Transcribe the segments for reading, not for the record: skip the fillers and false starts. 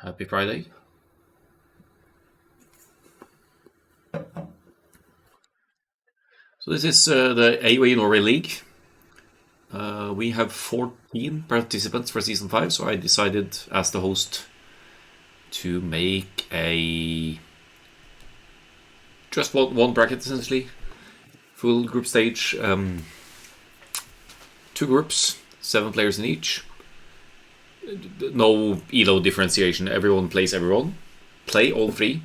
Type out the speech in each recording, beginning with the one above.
Happy Friday. So this is the AOE Norway League. We have 14 participants for Season 5, so I decided as the host to make a just one bracket essentially. Full group stage, two groups, 7 players in each. No elo differentiation, everyone plays everyone. Play all 3.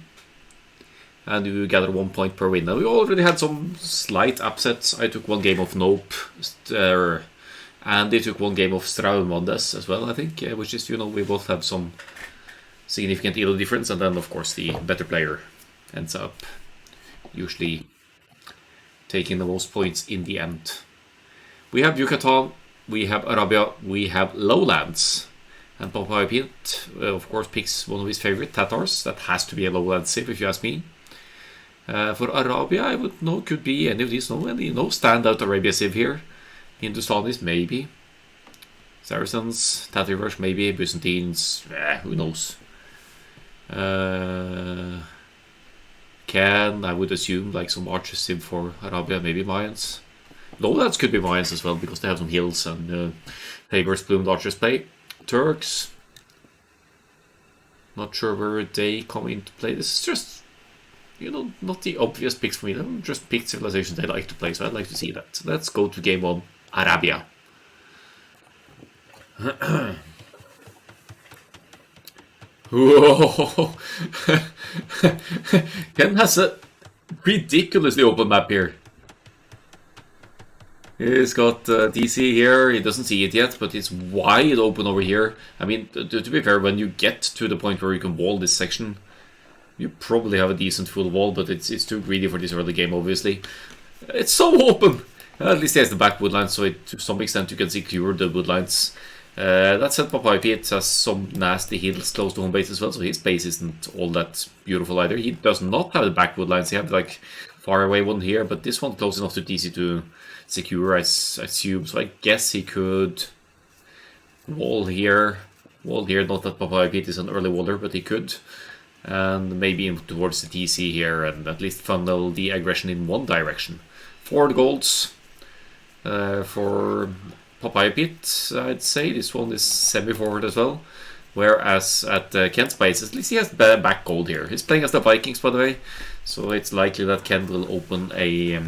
And you gather 1 point per win. Now, we already had some slight upsets. I took 1 game of Nope, and they took 1 game of Straumondes as well, I think, which is, we both have some significant elo difference, and then, of course, the better player ends up usually taking the most points in the end. We have Yucatan, we have Arabia, we have Lowlands. And Papayapete, of course, picks one of his favorite, Tatars. That has to be a Lowlands sip, if you ask me. For Arabia, I would know could be any of these. No standout Arabia Civ here. Hindustanis, maybe. Saracens, Tatyrush, maybe. Byzantines, who knows. KenE, I would assume, like some Archer Civ for Arabia, maybe Mayans. Lowlands could be Mayans as well, because they have some hills and Hagar's Plumed Archers play. Turks, not sure where they come into play. This is just not the obvious picks for me. They just picked civilizations they like to play, so I'd like to see that. So let's go to game 1, Arabia. Whoa! KenE has a ridiculously open map here. He's got DC here, he doesn't see it yet, but it's wide open over here. I mean, to be fair, when you get to the point where you can wall this section, you probably have a decent full wall, but it's too greedy for this early game, obviously. It's so open! At least he has the back woodlines, so to some extent you can secure the woodlines. That said, Papayapete has some nasty hills close to home base as well, so his base isn't all that beautiful either. He does not have the back woodlines, he has like far away one here, but this one close enough to DC to secure, I assume. So I guess he could wall here. Not that Papayapete is an early waller, but he could. And maybe towards the TC here, and at least funnel the aggression in one direction. 4 golds for Papayapete, I'd say. This one is semi-forward as well. Whereas at KenE's base, at least he has back gold here. He's playing as the Vikings, by the way. So it's likely that KenE will open a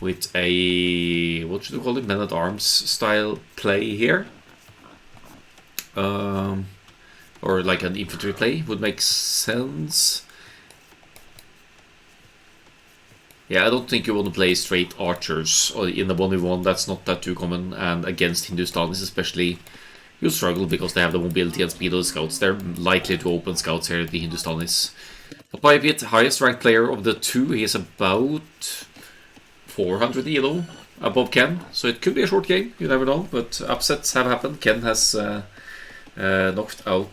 with a, what should we call it, men-at-arms style play here. Or like an infantry play would make sense. Yeah, I don't think you want to play straight archers or in the 1v1, that's not that too common, and against Hindustanis especially, you'll struggle because they have the mobility and speed of the scouts. They're likely to open scouts here, the Hindustanis. Papayapete, highest ranked player of the 2, he is about 400 elo above KenE, so it could be a short game, you never know, but upsets have happened. KenE has knocked out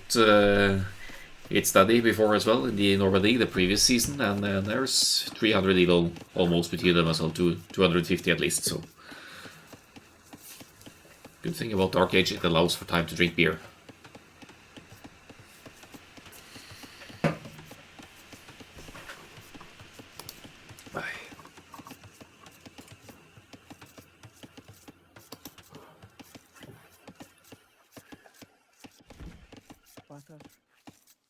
its daddy before as well in the Norway League the previous season, and there's 300 elo almost between them as well, 250 at least. So good thing about Dark Age, it allows for time to drink beer.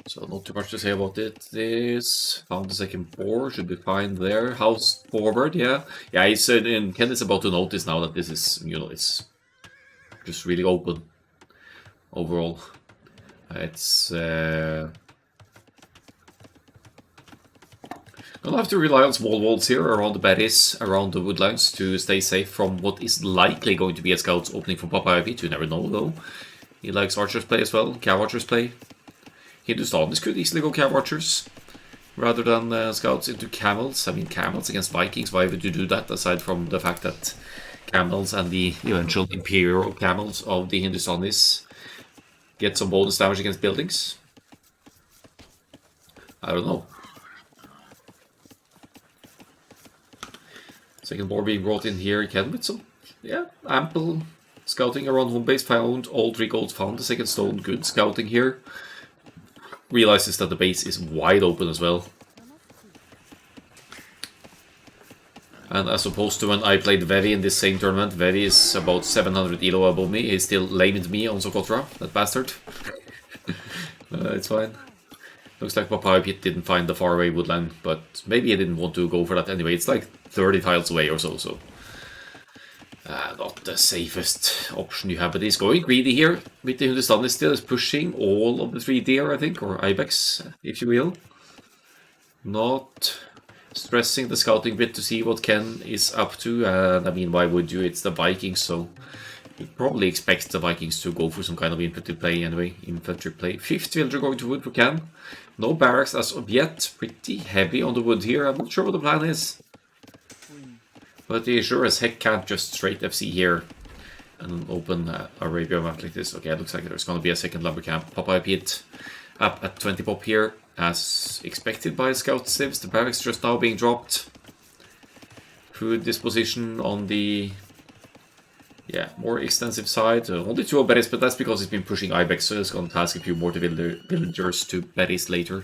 So not too much to say about it. This found the second board, should be fine there. House forward, yeah. Yeah, he said, and KenE is about to notice now that this is, it's just really open overall. It's gonna have to rely on small walls here around the berries, around the woodlines to stay safe from what is likely going to be a scouts opening from Papayapete. You never know though. He likes archers play as well, cav archers play. Hindustanis could easily go cav archers rather than scouts into camels. I mean, camels against Vikings, why would you do that aside from the fact that camels and the eventual imperial camels of the Hindustanis get some bonus damage against buildings? I don't know. Second board being brought in here again with some, ample Scouting around home base, found all 3 golds, found the second stone. Good scouting here. Realizes that the base is wide open as well. And as opposed to when I played Vevi in this same tournament, Vevi is about 700 elo above me. He still lamed me on Socotra, that bastard. It's fine. Looks like Papayapete didn't find the faraway woodland, but maybe he didn't want to go for that anyway. It's like 30 tiles away or so, so... not the safest option you have, but he's going greedy here. With the Hindustani still is pushing all of the 3 deer, I think, or Ibex, if you will. Not stressing the scouting bit to see what Ken is up to, and I mean, why would you? It's the Vikings, so you probably expect the Vikings to go for some kind of infantry play anyway. Infantry play. 5th villager going to wood for Ken. No barracks as of yet. Pretty heavy on the wood here. I'm not sure what the plan is. But he sure as heck can't just straight FC here and open Arabia map like this. Okay, it looks like there's going to be a second lumber camp. Papayapete up at 20 pop here, as expected by scout civs. The barracks just now being dropped. Food disposition on the more extensive side. Only 2 berries, but that's because he's been pushing Ibex, so he's going to task a few more villagers to berries later.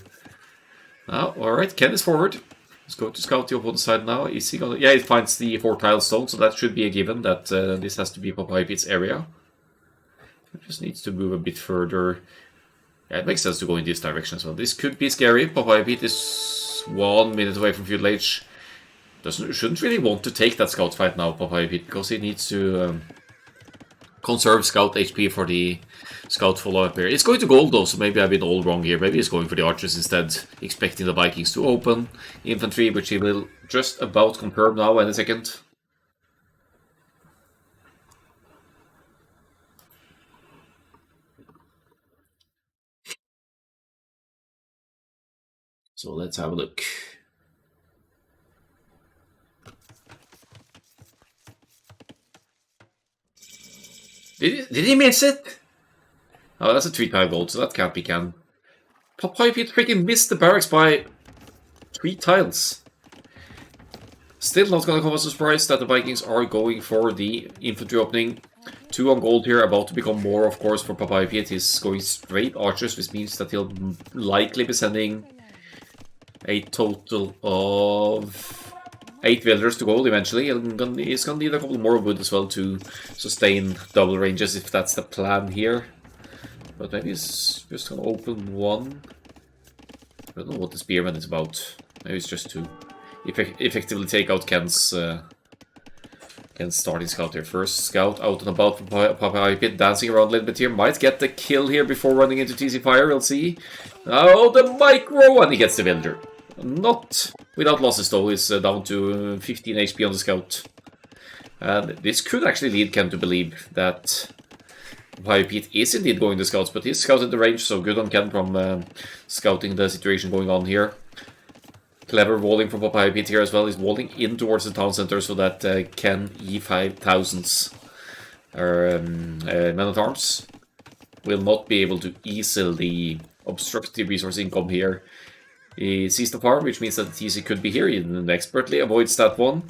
Now, alright, Ken is forward. Let's go to scout the opposite side now. Is he gonna... Yeah, he finds the 4 tile stone, so that should be a given that this has to be Papayapete's area. It just needs to move a bit further. Yeah, it makes sense to go in this direction as well. This could be scary. Papayapete is 1 minute away from feudal age. Shouldn't really want to take that scout fight now, Papayapete, because he needs to conserve scout HP for the scout follow-up here. It's going to gold though, so maybe I've been all wrong here. Maybe he's going for the archers instead, expecting the Vikings to open infantry, which he will just about confirm now in a second. So let's have a look. Did he miss it? Oh, that's a 3-tile gold, so that can't be Ken. Papayapete freaking missed the barracks by 3 tiles. Still not gonna come as a surprise that the Vikings are going for the infantry opening. 2 on gold here, about to become more, of course, for Papayapete. He's going straight archers, which means that he'll likely be sending a total of 8 villagers to gold eventually, and he's gonna need a couple more wood as well to sustain double ranges if that's the plan here. But maybe he's just gonna open 1. I don't know what the spearman is about. Maybe it's just to effectively take out Ken's starting scout here. First scout out and about from Papayapete, dancing around a little bit here. Might get the kill here before running into TC Fire, we'll see. Oh, the micro! And he gets the villager. Not without losses though, he's down to 15 HP on the scout. And this could actually lead Ken to believe that Papayapete is indeed going to scouts, but he's scouted the range, so good on Ken from scouting the situation going on here. Clever walling from Papayapete here as well. He's walling in towards the town center so that KenE5000's men-at-arms will not be able to easily obstruct the resource income here. He sees the farm, which means that the TC could be here. He expertly avoids that one.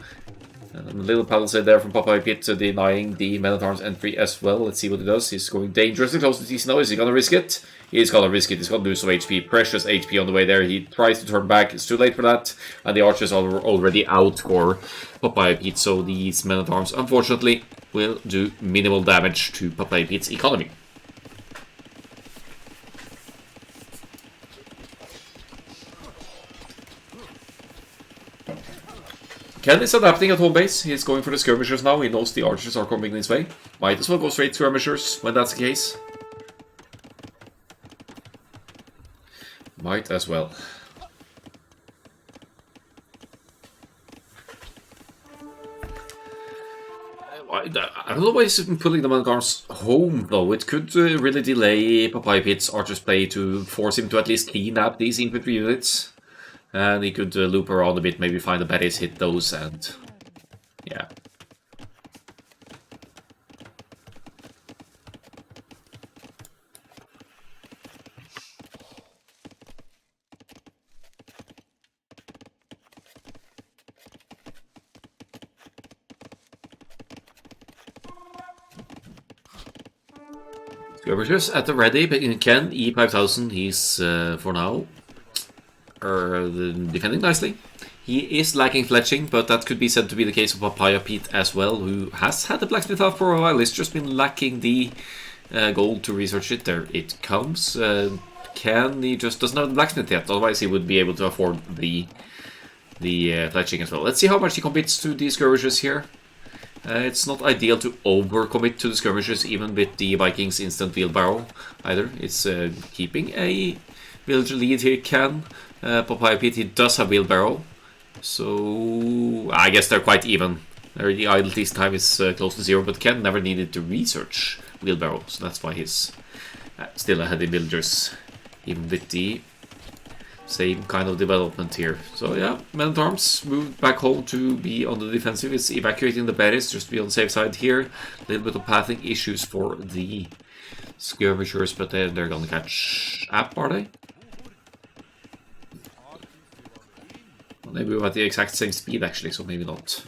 And a little palisade there from Papayapete denying the men-at-arms entry as well. Let's see what he does. He's going dangerously close to TC now. Is he gonna risk it? He's gonna risk it. He's gonna lose some HP. Precious HP on the way there. He tries to turn back. It's too late for that. And the archers are already outscore Papayapete. So these men-at-arms, unfortunately, will do minimal damage to Papayapete's economy. Ken is adapting at home base. He's going for the skirmishers now. He knows the archers are coming this way. Might as well go straight skirmishers when that's the case. Might as well. I don't know why he's pulling the men-at-arms home though. It could really delay Papayapete's archers play to force him to at least clean up these infantry units. And he could loop around a bit, maybe find the berries, hit those, and yeah. Skirmishers at the ready, but in KenE5000, he's for now defending nicely. He is lacking fletching, but that could be said to be the case of Papayapete as well, who has had the blacksmith out for a while. He's just been lacking the gold to research it. There it comes. He just doesn't have the blacksmith yet, otherwise he would be able to afford the fletching as well. Let's see how much he commits to these skirmishers here. It's not ideal to overcommit to the skirmishers, even with the Vikings instant wheelbarrow either. It's keeping a villager lead here. Papayapete does have wheelbarrow, so I guess they're quite even. The idle time is close to 0, but Ken never needed to research wheelbarrow, so that's why he's still ahead in villagers, even with the same kind of development here. So yeah, Men-at-Arms moved back home to be on the defensive. It's evacuating the berries just to be on the safe side here. A little bit of pathing issues for the skirmishers, but they're gonna catch App, are they? Well, they move at the exact same speed actually, so maybe not.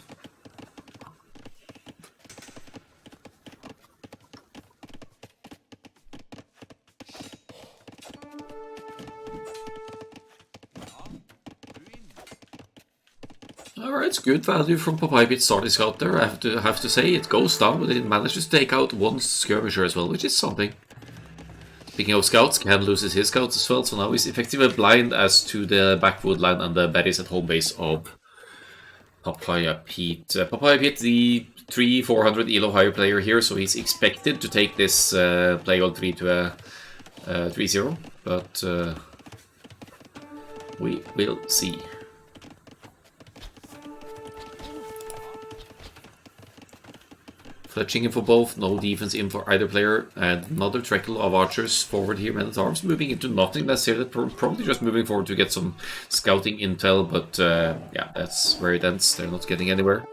Alright, it's good value from Papayapete starting scout there. I have to say, it goes down, but it manages to take out one skirmisher as well, which is something. Speaking of scouts, Ken loses his scouts as well, so now he's effectively blind as to the backwood line and the berries at home base of Papayapete. Papayapete, the 300-400 elo higher player here, so he's expected to take this play on 3 to a 3-0, but we will see. Fletching in for both, no defense in for either player, and another trickle of archers forward here. Men-at-Arms moving into nothingness here. They're probably just moving forward to get some scouting intel, but yeah, that's where it ends. They're not getting anywhere.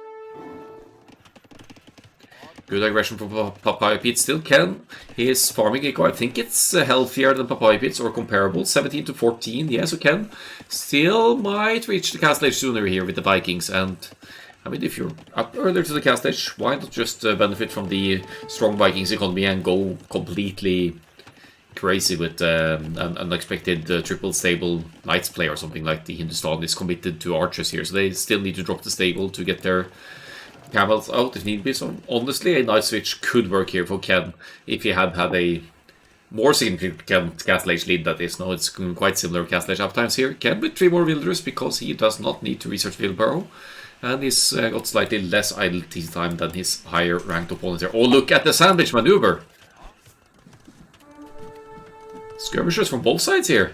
Good aggression from Papayapete. Still Ken. He is farming Eco. I think it's healthier than Papayapete's or comparable. 17 to 14. Yeah, so Ken still might reach the castle age sooner here with the Vikings. And I mean, if you're up earlier to the castle age, why not just benefit from the strong Vikings economy and go completely crazy with an unexpected triple stable knights play or something like the Hindustan is committed to archers here. So they still need to drop the stable to get their camels out if need be. So honestly, a knight switch could work here for Ken if he had a more significant castle age lead. That is, now it's quite similar castle age uptimes here. Ken with 3 more villagers because he does not need to research wheelbarrow. And he's got slightly less idle time than his higher ranked opponent here. Oh, look at the sandwich maneuver! Skirmishers from both sides here.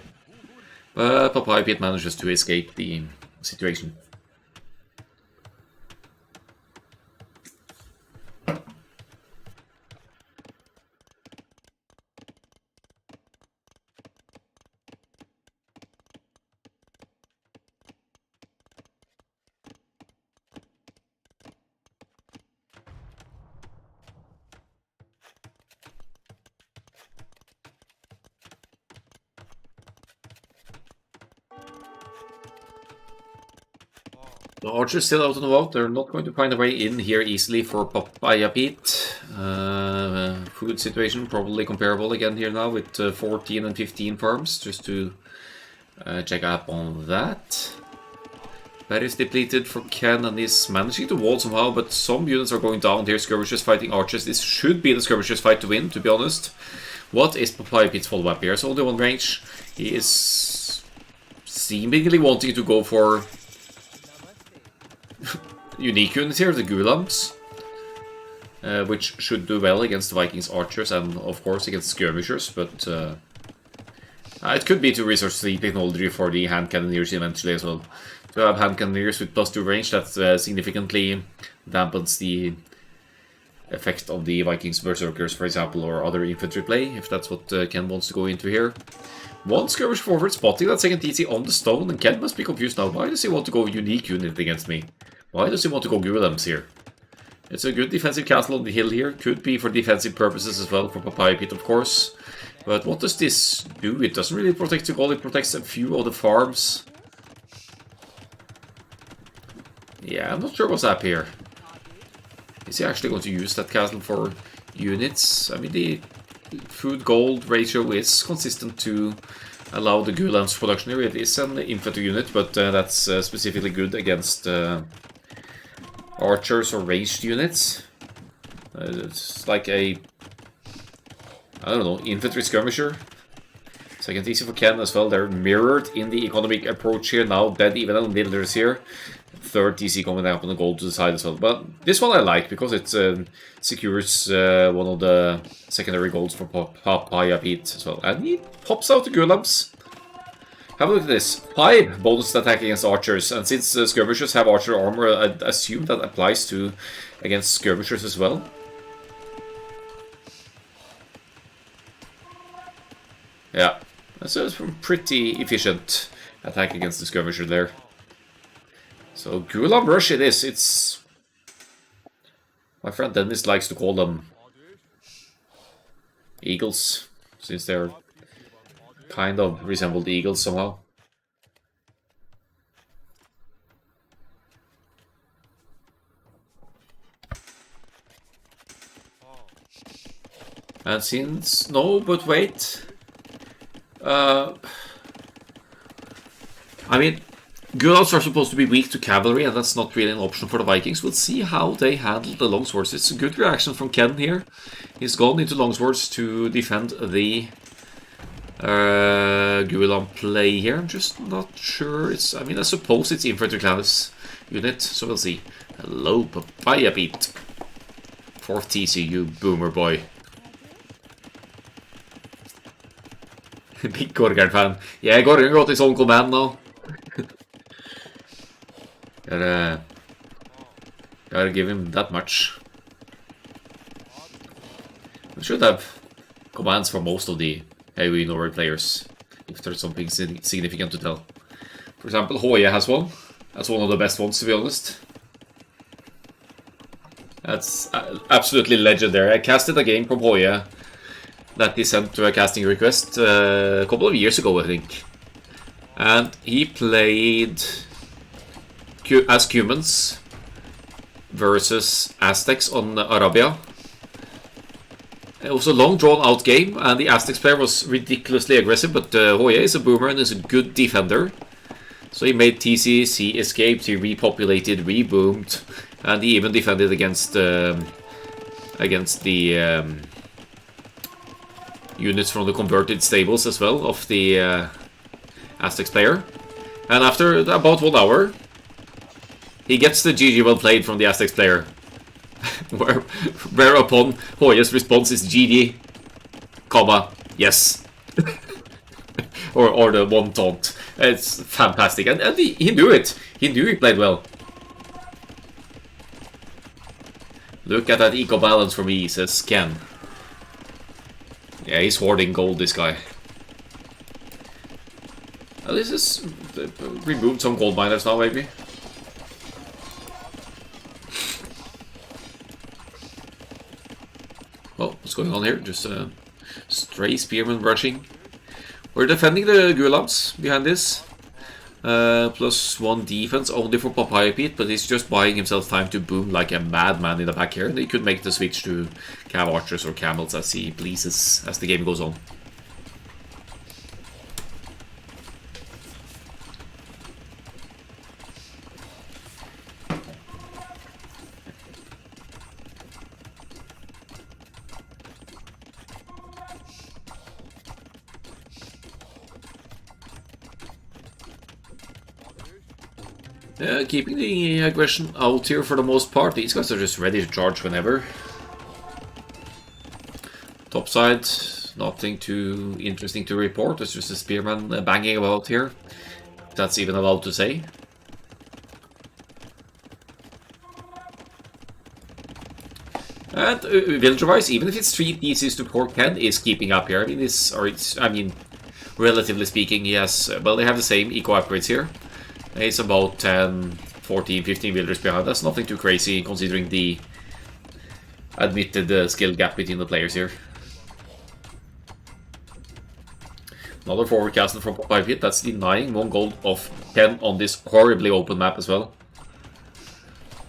But Papayapete manages to escape the situation. The archers still out and about. They're not going to find a way in here easily for Papayapete. Food situation probably comparable again here now with 14 and 15 farms, just to check up on that. That is depleted for Ken and he's managing to wall somehow, but some units are going down here. Skirmishers fighting archers. This should be the skirmishers fight to win, to be honest. What is Papayapete's follow-up here? It's only one range. He is seemingly wanting to go for unique units here, the Gulams, which should do well against the Vikings archers and of course against skirmishers, but it could be to research the technology for the hand cannoneers eventually as well. To have hand cannoneers with +2 range, that significantly dampens the effect of the Vikings berserkers, for example, or other infantry play, if that's what Ken wants to go into here. One skirmish forward, spotting that second TC on the stone, and Ken must be confused now. Why does he want to go unique unit against me? Why does he want to go Gulams here? It's a good defensive castle on the hill here. Could be for defensive purposes as well for Papayapete, of course. But what does this do? It doesn't really protect the goal, it protects a few of the farms. Yeah, I'm not sure what's up here. Is he actually going to use that castle for units? I mean, the food gold ratio is consistent to allow the Gulam's production here. It is an infantry unit, but that's specifically good against archers or ranged units. It's like a, I don't know, infantry skirmisher. Second easy for Ken as well. They're mirrored in the economic approach here now. Dead even and builders here. Third DC coming up on the gold to the side as well. But this one I like because it secures one of the secondary golds for Papayapete as well. And he pops out the Gulams. Have a look at this. 5 bonus attack against archers. And since skirmishers have archer armor, I assume that applies to against skirmishers as well. Yeah, that's a pretty efficient attack against the skirmisher there. So Gulam Rush it is. It's, my friend Dennis likes to call them eagles, since they're kind of resemble the eagles somehow. And since, no, but wait. I mean, Gulams are supposed to be weak to cavalry, and that's not really an option for the Vikings. We'll see how they handle the longswords. It's a good reaction from Ken here. He's gone into longswords to defend the Gulam play here. I'm just not sure. It's, I mean, I suppose it's infantry class unit, so we'll see. Hello, Papayapete. 4th TC, you boomer boy. Big Gorgard fan. Yeah, Gorgard got his own command now. Gotta give him that much. We should have commands for most of the AOE Norway players, if there's something significant to tell. For example, Hoye has one. That's one of the best ones, to be honest. That's absolutely legendary. I casted a game from Hoye that he sent to a casting request a couple of years ago, I think. And he played as Cumans versus Aztecs on Arabia. It was a long drawn out game, and the Aztecs player was ridiculously aggressive, but Hoye is a boomer and is a good defender. So he made TCC, escaped, he repopulated, reboomed, and he even defended against the units from the converted stables as well of the Aztecs player. And after about 1 hour, he gets the GG well played from the Aztecs player. Whereupon Hoye's response is GG, comma, yes. or the one taunt. It's fantastic. And he knew it. He knew he played well. Look at that eco balance for me, says Ken. Yeah, he's hoarding gold, this guy. This is removed some gold miners now, maybe. Well, what's going on here? Just a stray spearman rushing. We're defending the Gulams behind this. +1 defense only for Papayapete, but he's just buying himself time to boom like a madman in the back here. And he could make the switch to cav archers or camels as he pleases as the game goes on. Keeping the aggression out here for the most part. These guys are just ready to charge whenever. Top side, nothing too interesting to report. It's just a spearman banging about here. If that's even allowed to say. And villager-wise, even if it's 3 DCs to 4, Ken is keeping up here. I mean, relatively speaking, he has, well, they have the same eco upgrades here. It's about 10, 14, 15 villagers behind. That's nothing too crazy considering the admitted skill gap between the players here. Another forward castle from Papayapete. That's denying 1 gold of 10 on this horribly open map as well.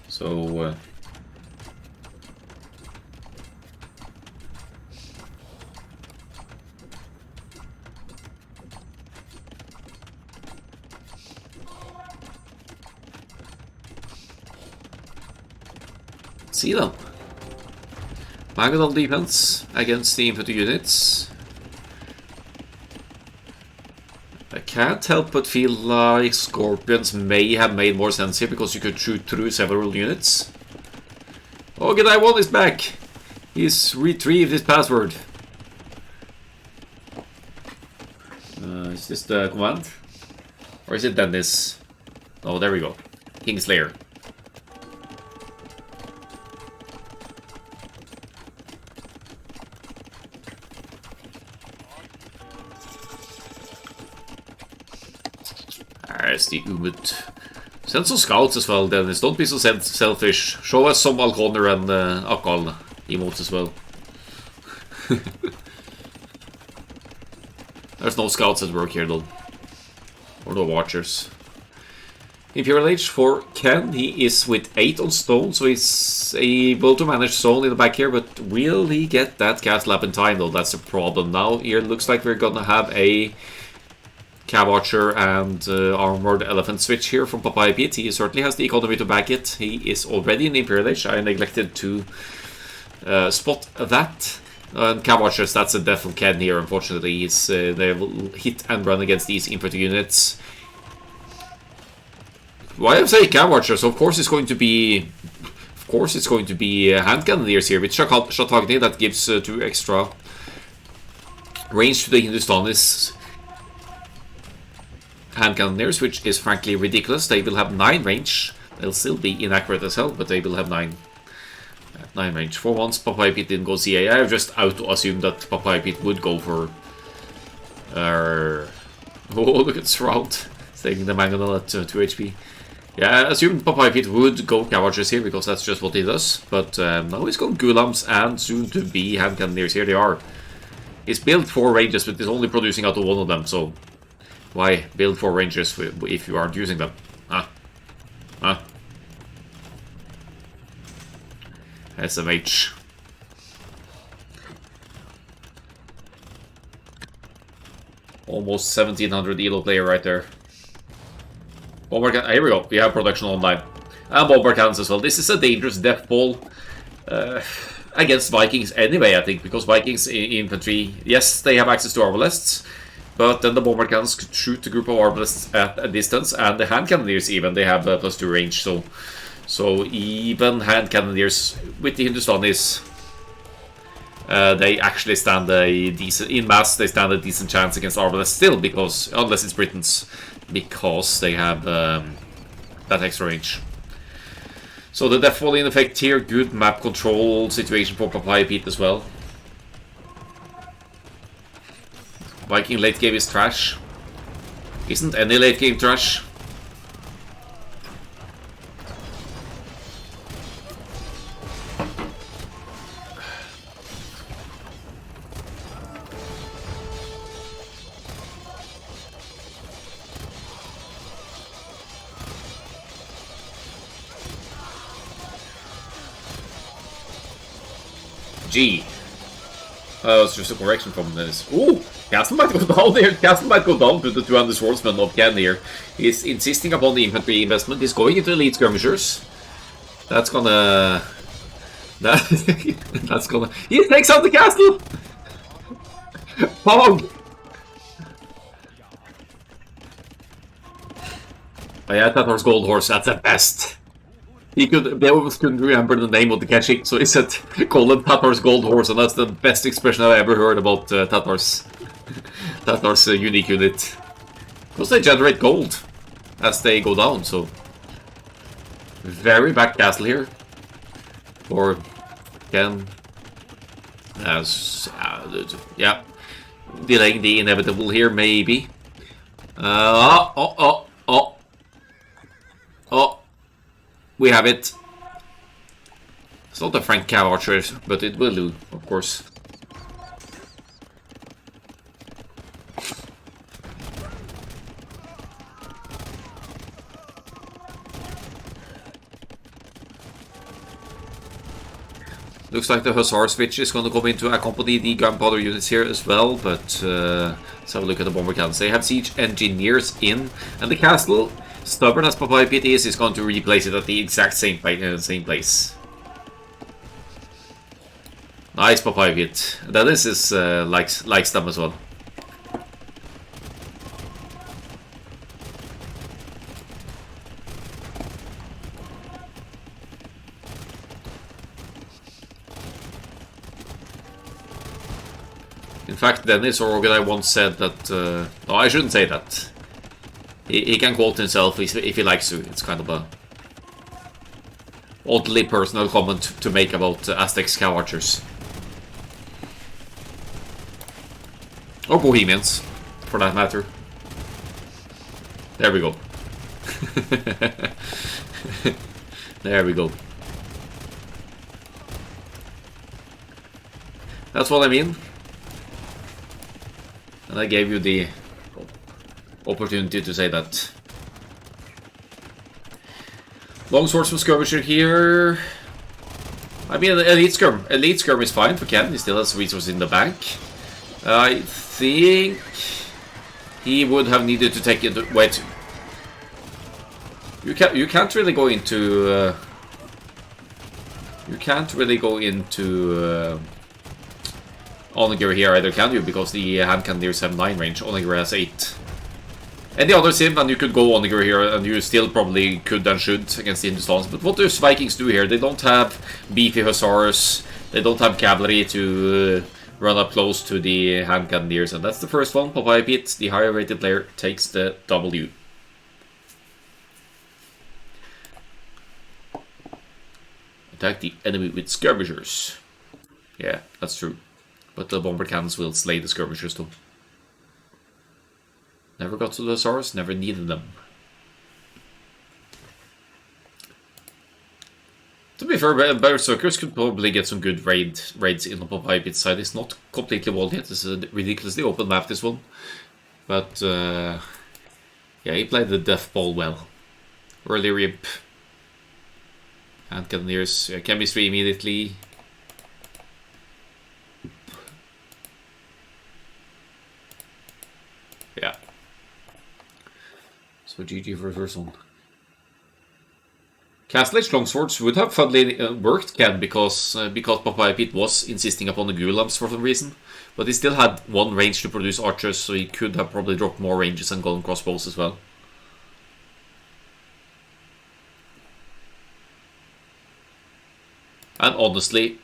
So see then. Mangonel defense against the infantry units. I can't help but feel like Scorpions may have made more sense here because you could shoot through several units. Oh, G'day 1 is back! He's retrieved his password. Is this the command? Or is it Dennis? Oh, there we go. Kingslayer. There's the Umut. Send some scouts as well, Dennis. Don't be so selfish. Show us some Alconer and Akkal emotes as well. There's no scouts at work here though. Or no watchers. Imperial Age for Ken. He is with 8 on stone, so he's able to manage zone in the back here, but will he get that castle up in time though? That's the problem. Now here looks like we're gonna have a Cav Archer and Armored Elephant switch here from Papayapete. He certainly has the economy to back it. He is already in the Imperial Age. I neglected to spot that. And Cav Archers, that's a death of Ken here, unfortunately. He's, they will hit and run against these infantry units. Why I'm saying Cav Archers, of course it's going to be... Of course it's going to be hand cannoneers here with Shatagni that gives 2 extra range to the Hindustanis. Hand cannoneers, which is frankly ridiculous. They will have 9 range. They'll still be inaccurate as hell, but they will have 9 range. For once, Papayapete didn't go CA. I have just auto-assumed that Papayapete would go for... oh, look at Shroud. It's taking the Mangonel at 2 HP. Yeah, I assumed Papayapete would go Cav Archers here, because that's just what he does. But now he's got Gulams and soon-to-be hand cannoneers. Here they are. He's built 4 ranges, but he's only producing out of 1 of them, so... Why build 4 ranges if you aren't using them? Huh? Huh? SMH. Almost 1700 elo player right there. Bomber can. Here we go. We have production online. And bomber cannons as well. This is a dangerous death ball against Vikings anyway, I think, because Vikings infantry, yes, they have access to arbalists. But then the bomber cannons could shoot a group of arbalists at a distance, and the hand cannoneers even, they have +2 range, so even hand cannoneers with the Hindustanis, they actually stand a decent, in mass, they stand a decent chance against arbalists still, because, unless it's Britons, because they have that extra range. So the death ball in effect here, good map control situation for Papayapete as well. Viking late game is trash. Isn't any late game trash? G. It's just a correction from this. Ooh! Castle might go down here. Castle might go down to the 200 swordsmen of Ken here. He's insisting upon the infantry investment. He's going into elite skirmishers. That's gonna... That's gonna... He takes out the castle! Pog! Oh yeah, Tatar's Gold Horse, that's the best. They almost couldn't remember the name of the caching, so he said, call him Tatar's Gold Horse, and that's the best expression I've ever heard about Tatar's unique unit. Because they generate gold as they go down, so... Very back castle here. Or Ken. Yeah. Delaying the inevitable here, maybe. Oh. We have it. It's not the Frank Cav Archers, but it will do, of course. Looks like the Hussar switch is going to come in to accompany the gunpowder units here as well, but let's have a look at the bomber cannons. They have siege engineers in, and the castle, stubborn as Papayapete is going to replace it at the exact same place. Nice Papayapete. Dennis is likes them as well. In fact, Dennis or Organai once said that... no, I shouldn't say that. He can quote himself if he likes to. It's kind of a oddly personal comment to make about Aztec Scout Archers. Or Bohemians, for that matter. There we go. There we go. That's what I mean. And I gave you the opportunity to say that. Longsword from Skirmisher here. I mean, Elite Skirm is fine for Ken. He still has resources in the bank. I think he would have needed to take it. Wait, you can't really go into. You can't really go into Onager here either, can you? Because the hand cannoneers have 9 range. Onager has 8. Any other sim, and you could go Onager here, and you still probably could and should against the Hindustans. But what does Vikings do here? They don't have beefy hussars. They don't have cavalry to run up close to the hand cannoneers, and that's the first one. Papayapete, the higher rated player, takes the W. Attack the enemy with skirmishers. Yeah, that's true. But the bomber cannons will slay the skirmishers too. Never got to the hussars, never needed them. To be fair, Berserkers could probably get some good raids in on Papayapete side. It's not completely walled yet. It's a ridiculously open map, this one. But, yeah, he played the death ball well. Early rip. Hand cannoneers, chemistry immediately. Yeah. So GG for the first one. Castle Age Longswords would have funnily worked, Ken, because Papayapete was insisting upon the Gulams for some reason. But he still had 1 range to produce archers, so he could have probably dropped more ranges and gone crossbows as well. And honestly,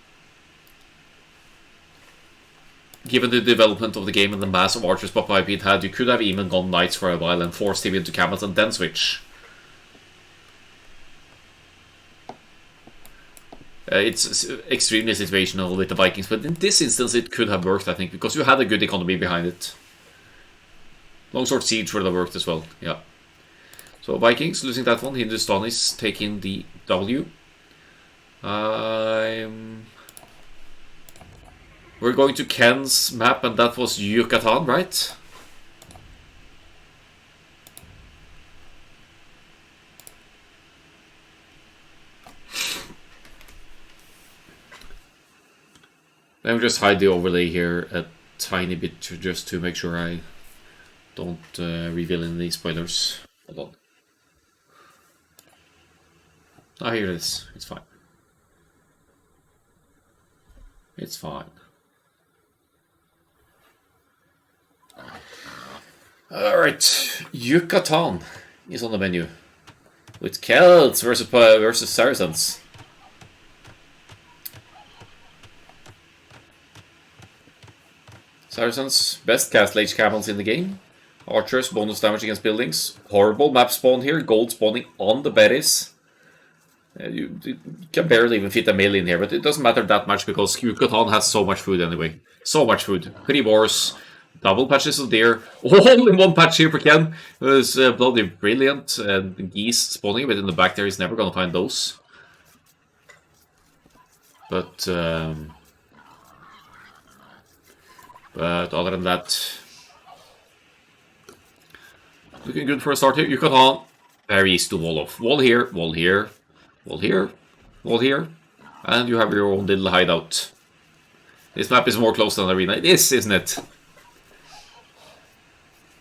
given the development of the game and the mass of archers Papayapete had, you could have even gone knights for a while and forced him into camels and then switch. It's extremely situational with the Vikings, but in this instance it could have worked, I think, because you had a good economy behind it. Longsword Siege would have worked as well, yeah. So Vikings losing that one, Hindustanis taking the W. We're going to Ken's map, and that was Yucatan, right? Let me just hide the overlay here a tiny bit just to make sure I don't reveal any spoilers. Hold on. Ah, here it is. It's fine. It's fine. Alright, Yucatan is on the menu. With Celts versus Saracens. Saracens, best Castle Age camels in the game. Archers, bonus damage against buildings. Horrible map spawn here, gold spawning on the berries. You can barely even fit a melee in here, but it doesn't matter that much because Yucatan has so much food anyway. So much food. 3 boars, double patches of deer, all in one patch here for Ken. It was bloody brilliant. And geese spawning, but in the back there he's never gonna find those. But other than that, looking good for a start here. Yucatan, very easy to wall off. Wall here, wall here, wall here, wall here, and you have your own little hideout. This map is more close than Arena. It is, isn't it?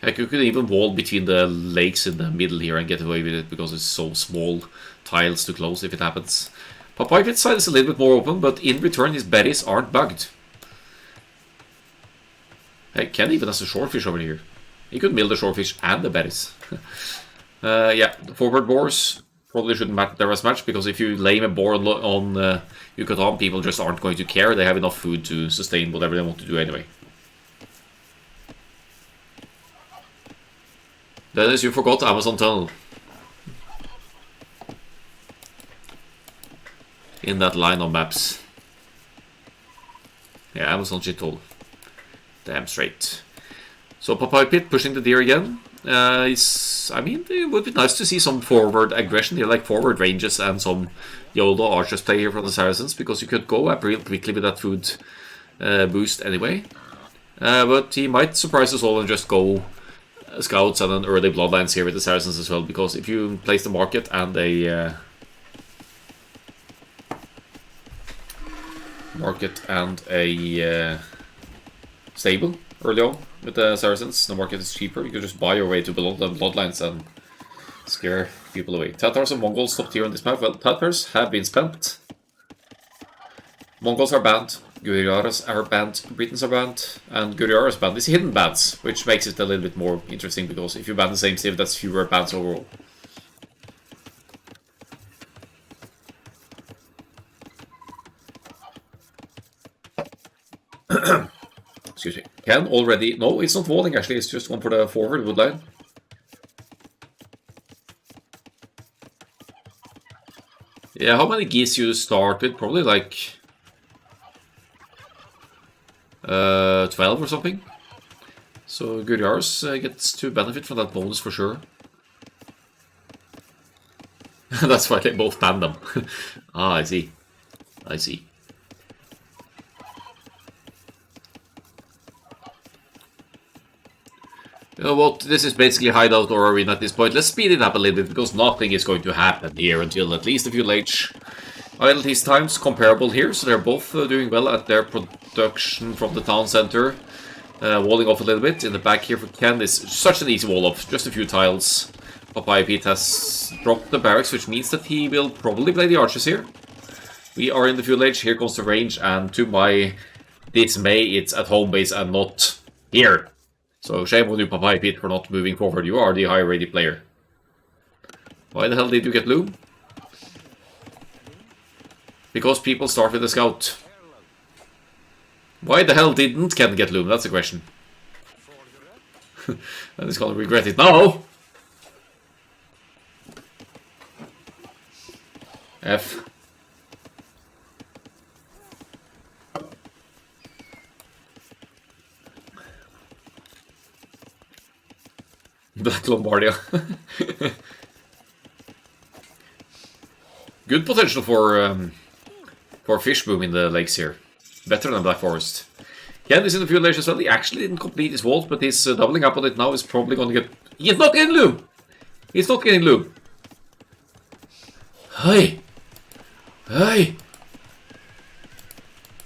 Heck, you could even wall between the lakes in the middle here and get away with it because it's so small tiles to close if it happens. Papayapete's side is a little bit more open, but in return his berries aren't bugged. Hey, Ken even has a shortfish over here. He could mill the shortfish and the berries. Yeah, the forward boars probably shouldn't matter as much, because if you lay a boar on Yucatan, people just aren't going to care. They have enough food to sustain whatever they want to do anyway. Dennis, you forgot Amazon Tunnel. In that line of maps. Yeah, Amazon shithole. Damn straight. So Papayapete pushing the deer again. I mean, it would be nice to see some forward aggression here, like forward ranges and some YOLO archers play here from the Saracens, because you could go up real quickly with that food boost anyway. But he might surprise us all and just go scouts and an early bloodlines here with the Saracens as well, because if you place the market and a stable early on with the Saracens, the market is cheaper. You can just buy your way to below the bloodlines and scare people away. Tatars and Mongols stopped here on this map. Well, Tatars have been spent. Mongols are banned. Guriaras are banned. Britons are banned. And Guriaras banned. These hidden bans, which makes it a little bit more interesting, because if you ban the same civ, that's fewer bans overall. Excuse me. Ken already... No, it's not walling actually, it's just one for the forward wood line. Yeah, how many geese you start with? Probably like 12 or something. So Guriars gets to benefit from that bonus for sure. That's why they both ban them. Ah, I see. I see. You know what, this is basically hideout or arena at this point. Let's speed it up a little bit, because nothing is going to happen here until at least a few late idle times comparable here. So they're both doing well at their production from the town center. Walling off a little bit. In the back here for Ken is such an easy wall off, just a few tiles. Papayapete has dropped the barracks, which means that he will probably play the archers here. We are in the fuel age, here comes the range, and to my dismay, it's at home base and not here. So shame on you, Papayapete, for not moving forward. You are the high-rated player. Why the hell did you get loom? Because people start with a scout. Why the hell didn't Ken get loom? That's the question. And he's gonna regret it now. F. Black Lombardia. Good potential for fish boom in the lakes here. Better than Black Forest. Ken is in the fuel age as well. He actually didn't complete his vault, but he's doubling up on it now. He's probably going to get... He's not getting loom! He's not getting loom. Hey! Hey!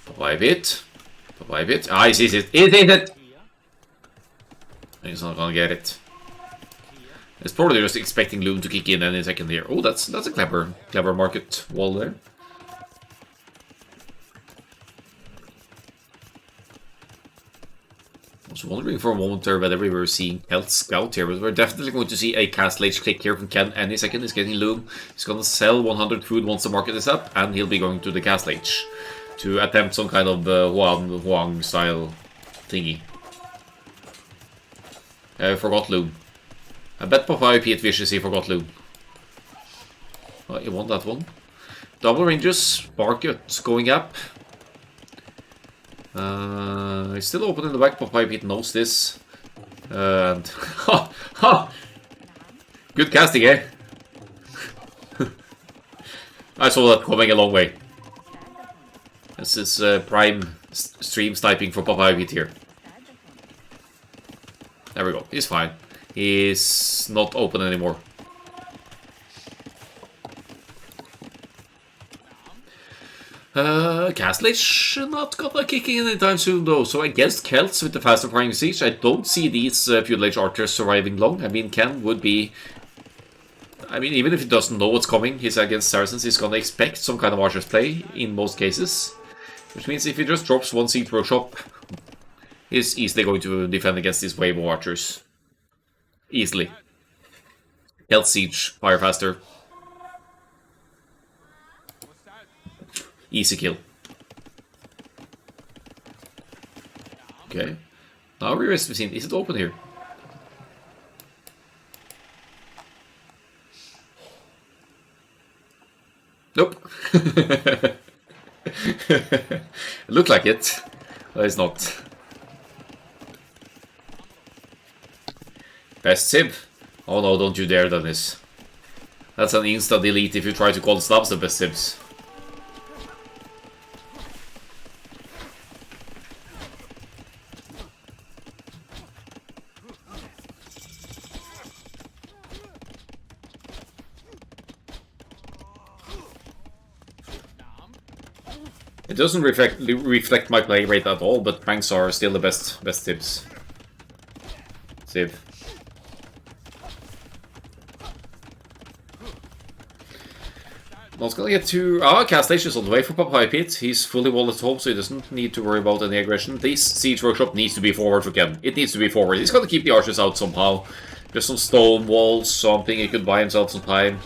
Papayapete. Papayapete. Ah, he sees it. He sees it! He's not gonna get it. It's probably just expecting loom to kick in any second here. Oh, that's a clever market wall there. I was wondering for a moment there whether we were seeing Pelt Scout here, but we're definitely going to see a Castle Age click here from Ken any second. He's getting loom. He's gonna sell 100 food once the market is up, and he'll be going to the Castle Age to attempt some kind of Huang style thingy. Forgot loom. I bet Papayapete wishes he forgot loom. Oh, he won that one. Double ranges, market going up. He's still open in the back. Papayapete knows this. And ha ha! Good casting, eh? I saw that coming a long way. This is prime stream sniping for Papayapete here. There we go. He's fine. He's not open anymore. Castle Age not gonna kicking in anytime soon though, so against Celts with the faster firing siege, I don't see these feudal age archers surviving long. I mean, Ken would be I mean, even if he doesn't know what's coming, he's against Saracens, he's gonna expect some kind of archer's play in most cases. Which means if he just drops one Siege Workshop, he's easily going to defend against this wave of archers. Easily. Health Siege, fire faster. Easy kill. Okay. Now we rest to be seen. Is it open here? Nope. It looked like it, but it's not. Best Sib. Oh no, don't you dare, Dennis. That's an insta delete if you try to call slabs the best Sibs. It doesn't reflect my play rate at all, but pranks are still the best tips. Save. Not gonna get too... Castlage is on the way for Papayapete. He's fully wall at home, so he doesn't need to worry about any aggression. This Siege Workshop needs to be forward for KenE. It needs to be forward. He's gonna keep the archers out somehow. Just some stone walls, something he could buy himself some time.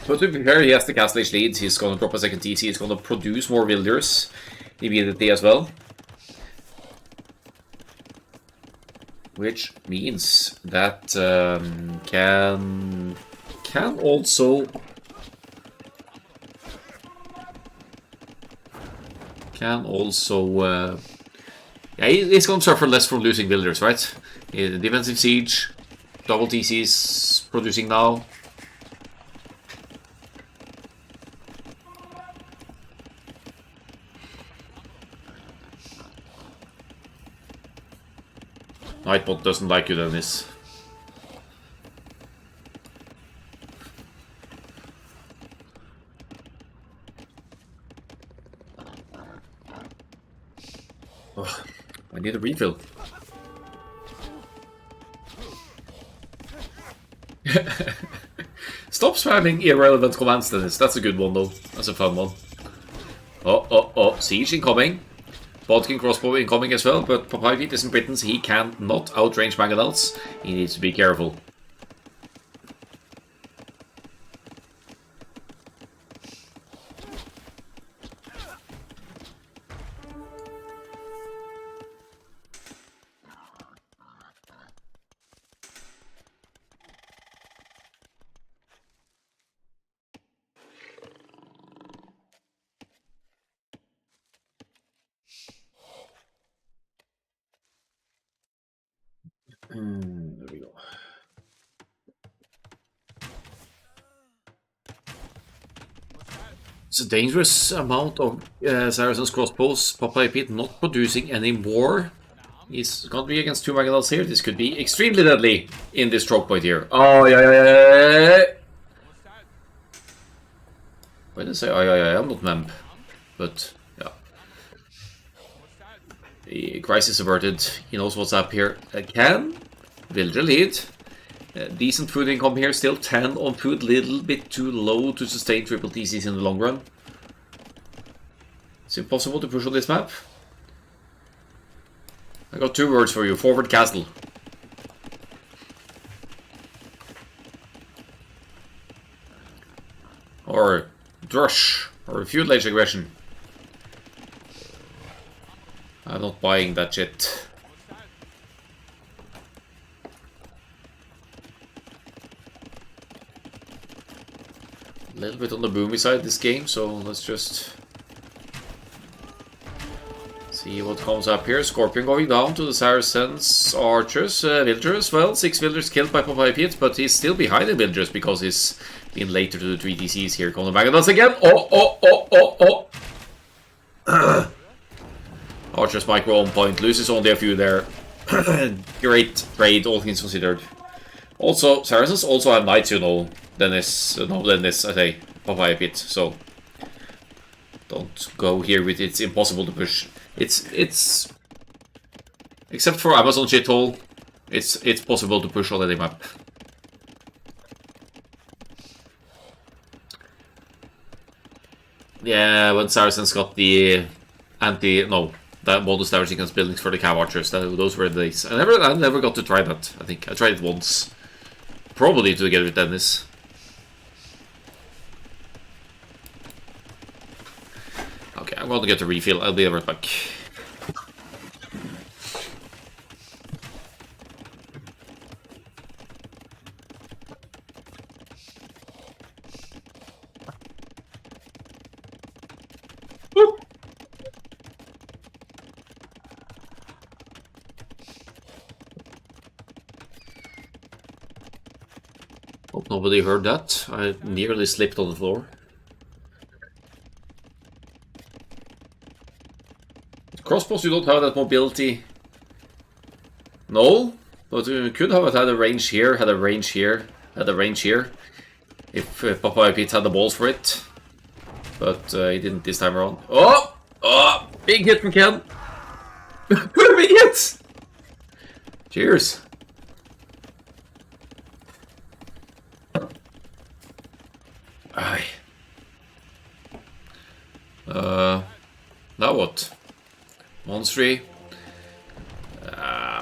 But to be fair, he has the Castlage lead. He's gonna drop a second TC. He's gonna produce more villagers immediately as well. Which means that can also yeah, he's gonna suffer less from losing villagers, right? Defensive siege, double TCs producing now. Nightbot doesn't like you, Dennis. Oh, I need a refill. Stop spamming irrelevant commands, Dennis. That's a good one, though. That's a fun one. Oh, siege incoming. Bodkin crossbow incoming as well, but Papayapete isn't Britain, so he cannot outrange Mangonels. He needs to be careful. There we go. It's a dangerous amount of Saracen's crossbows. Papayapete not producing any more. He's gonna be against two Mangonels here. This could be extremely deadly in this choke point here. Oh, yeah. Why did I say, I'm not memb. But, yeah. The crisis averted. He knows what's up here. KenE, villager lead. Decent food income here. Still 10 on food. Little bit too low to sustain triple TCs in the long run. It's impossible to push on this map. I got two words for you. Forward castle. Or drush. Or feudal age aggression. I'm not buying that shit. A little bit on the boomy side this game, so let's just see what comes up here. Scorpion going down to the Saracens archers, villagers. Well, 6 villagers killed by Papayapete, but he's still behind the villagers because he's been later to the 3 DCs here. Come back at us again. Oh. Archers micro on point, loses only a few there. Great trade, all things considered. Also, Saracens also have knights, you know. Dennis, I say, Papayapete, so don't go here with it's impossible to push. It's except for Amazon shithole, It's possible to push on any map. Yeah, when Saracens got the that bonus damage against buildings for the Cav Archers, those were the days. I never got to try that. I think I tried it once, probably together with Dennis. Okay, I'm going to get a refill. I'll be right back. Hope nobody heard that. I nearly slipped on the floor. Crossbows, you don't have that mobility. No, but you could have had a range here, had a range here, had a range here. If Papayapete had the balls for it. But he didn't this time around. Oh! Oh! Big hit from Ken! Big hit! Cheers! Aye. Now what? Monstery.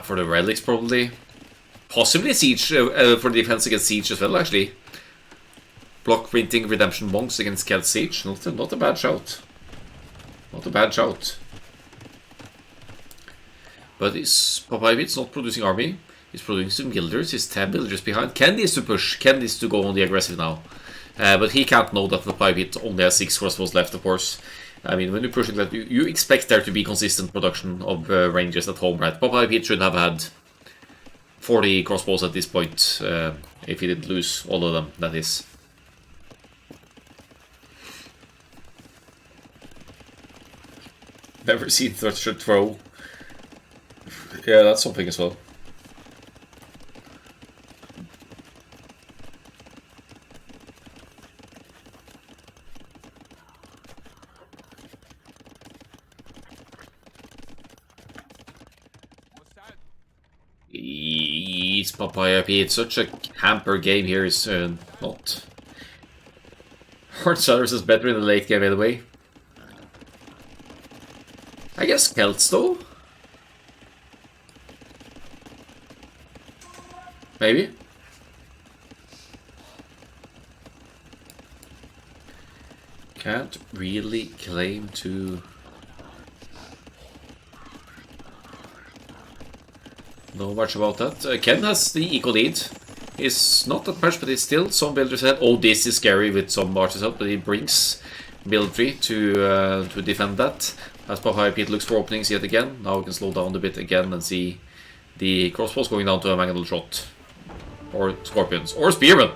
For the relics, probably. Possibly Siege, for the defense against Siege as well, actually. Block printing Redemption Monks against Kelt Siege. Not a bad shout. Not a bad shout. But Papayapete's not producing army. He's producing some guilders. He's 10 builders behind. Ken needs to push. Ken needs to go on the aggressive now. But he can't know that Papayapete only has 6 crossbows left, of course. I mean, when you're pushing that, you expect there to be consistent production of rangers at home, right? Papayapete should have had 40 crossbows at this point, if he didn't lose all of them, that is. Never seen such a throw. Yeah, that's something as well. It's Papayapete. Such a hamper game here is not. Hard Sellers is better in the late game anyway. I guess Celts though? Maybe? Can't really claim to know much about that. Ken has the equal lead. He's not that much, but he's still some builders ahead. Oh, this is scary with some archers help, but he brings military to defend that. As Papayapete looks for openings yet again. Now we can slow down a bit again and see the crossbows going down to a mangled shot. Or scorpions. Or spearmen!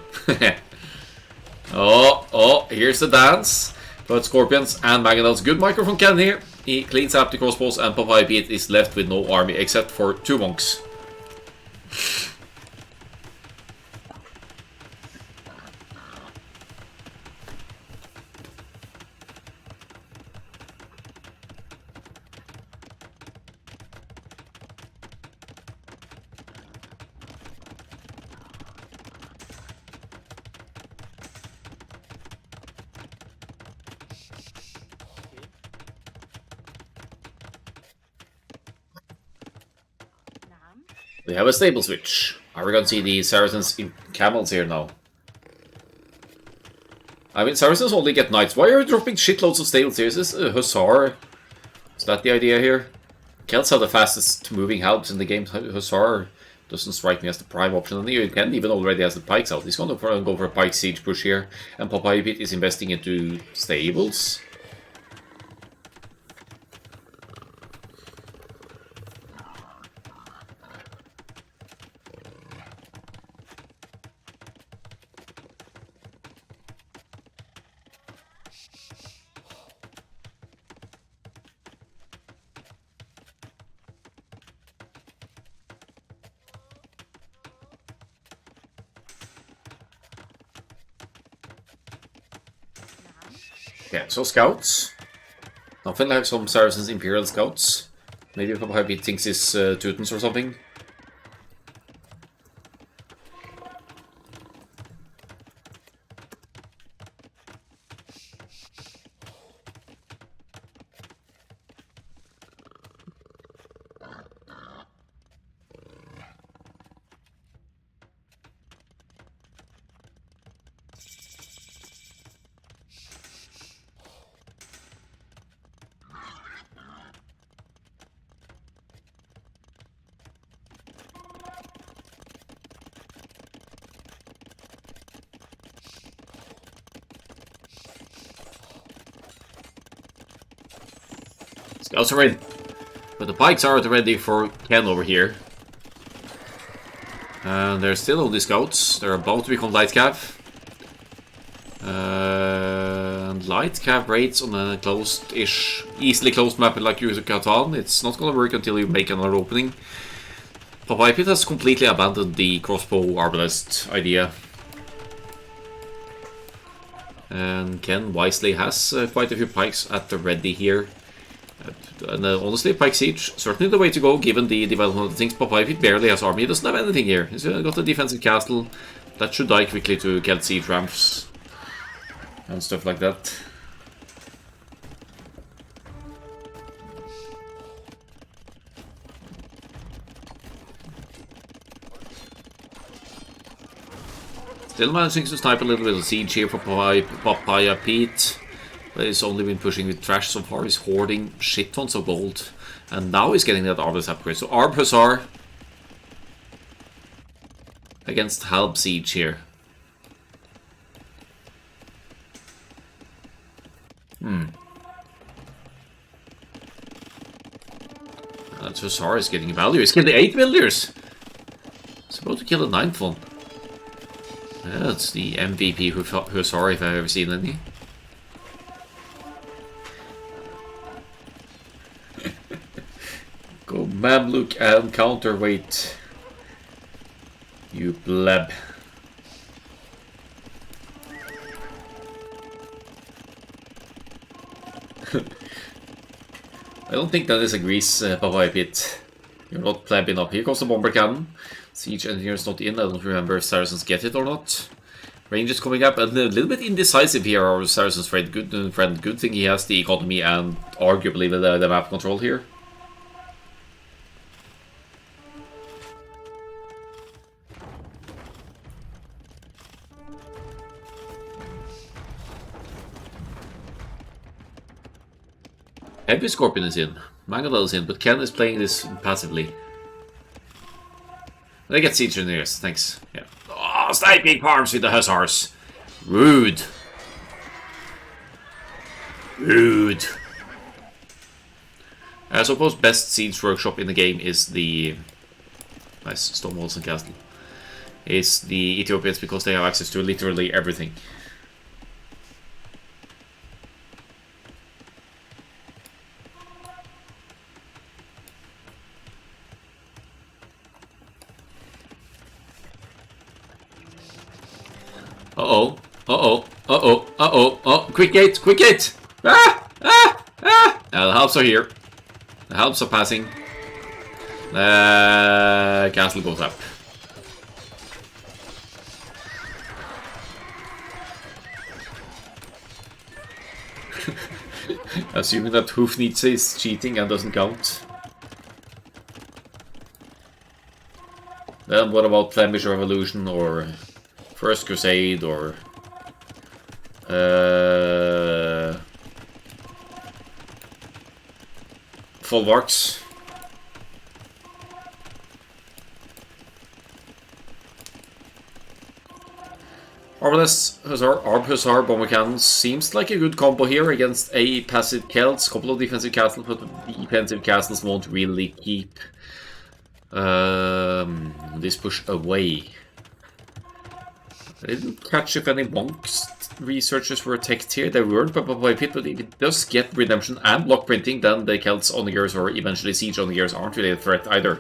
Oh, here's the dance. But scorpions and mangonels. Good micro from Ken here. He cleans up the crossbows and Papayapete is left with no army except for 2 monks. We have a stable switch. Are we going to see the Saracens in camels here now? I mean, Saracens only get knights. Why are you dropping shitloads of stables here? Is this a hussar? Is that the idea here? Celts have the fastest moving halberds in the game. Hussar doesn't strike me as the prime option. And Ken even already has the pikes out. He's going to go for a pike siege push here. And Papayapete is investing into stables. Yeah, so scouts. Nothing like some Saracens Imperial scouts. Maybe Papayapete thinks it's Teutons or something. Scouts are in. But the pikes are ready for Ken over here. And they're still only scouts. They're about to become light cav. And light cav raids on a closed-ish, easily closed map like Yucatan. It's not gonna work until you make another opening. Papayapete has completely abandoned the crossbow arbalest idea. And Ken wisely has quite a few pikes at the ready here. And honestly, Pike Siege, certainly the way to go given the development of things. Papayapete barely has army, he doesn't have anything here. He's got a defensive castle that should die quickly to Kelt Siege ramps and stuff like that. Still managing to snipe a little bit of siege here for Papayapete. But he's only been pushing with trash so far. He's hoarding shit tons of gold. And now he's getting that Arbalest upgrade. So Arb Hussar against Halb Siege here. That Hussar is getting value. He's killed the 8 villagers. He's about to kill the 9th one. Yeah, that's the MVP Hussar if I've ever seen any. Go Mamluk and counterweight. You pleb. I don't think that disagrees, Papayapete. You're not pleb enough. Here comes the bomber cannon. Siege engineer's not in. I don't remember if Saracens get it or not. Range is coming up, and a little bit indecisive here. Our Saracens friend. Good thing he has the economy and arguably the map control here. Heavy Scorpion is in, Mangadal is in, but Ken is playing this passively. They get siege engineers, thanks. Yeah. Oh, sniping farms with the Hussars. Rude. Rude. I suppose best siege workshop in the game is the... Nice, stone walls and castle. Is the Ethiopians because they have access to literally everything. Uh-oh, uh-oh, uh-oh, uh-oh, oh, quick gate, quick gate! Ah, ah, ah! The helps are here. The helps are passing. Castle goes up. Assuming that Hoofnitze is cheating and doesn't count. Then what about Flemish Revolution or First Crusade or Folwarks? Arb Hussar Bomber Cannons seems like a good combo here against a passive Celts. Couple of defensive castles, but the defensive castles won't really keep this push away. I didn't catch if any monks researchers were attacked here. They weren't, but if it does get redemption and block printing, then the Celts onagers or eventually siege onagers aren't really a threat either.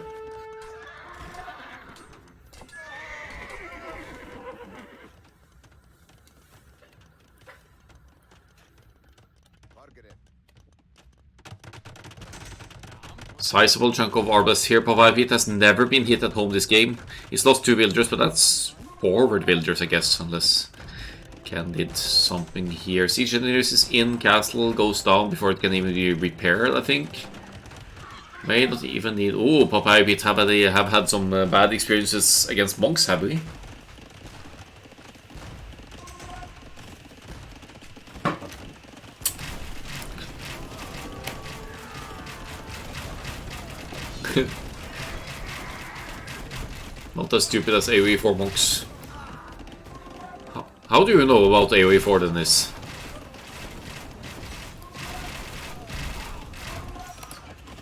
Sizable chunk of Arbalest here. Papayapete has never been hit at home this game. He's lost 2 villagers, but that's forward villagers, I guess, unless Ken did something here. Siege engineers is in, castle goes down before it can even be repaired, I think. May not even need... Oh, Papayapete have had some bad experiences against monks, have we? Not as stupid as AOE 4 monks. How do you know about AOE 4 than this?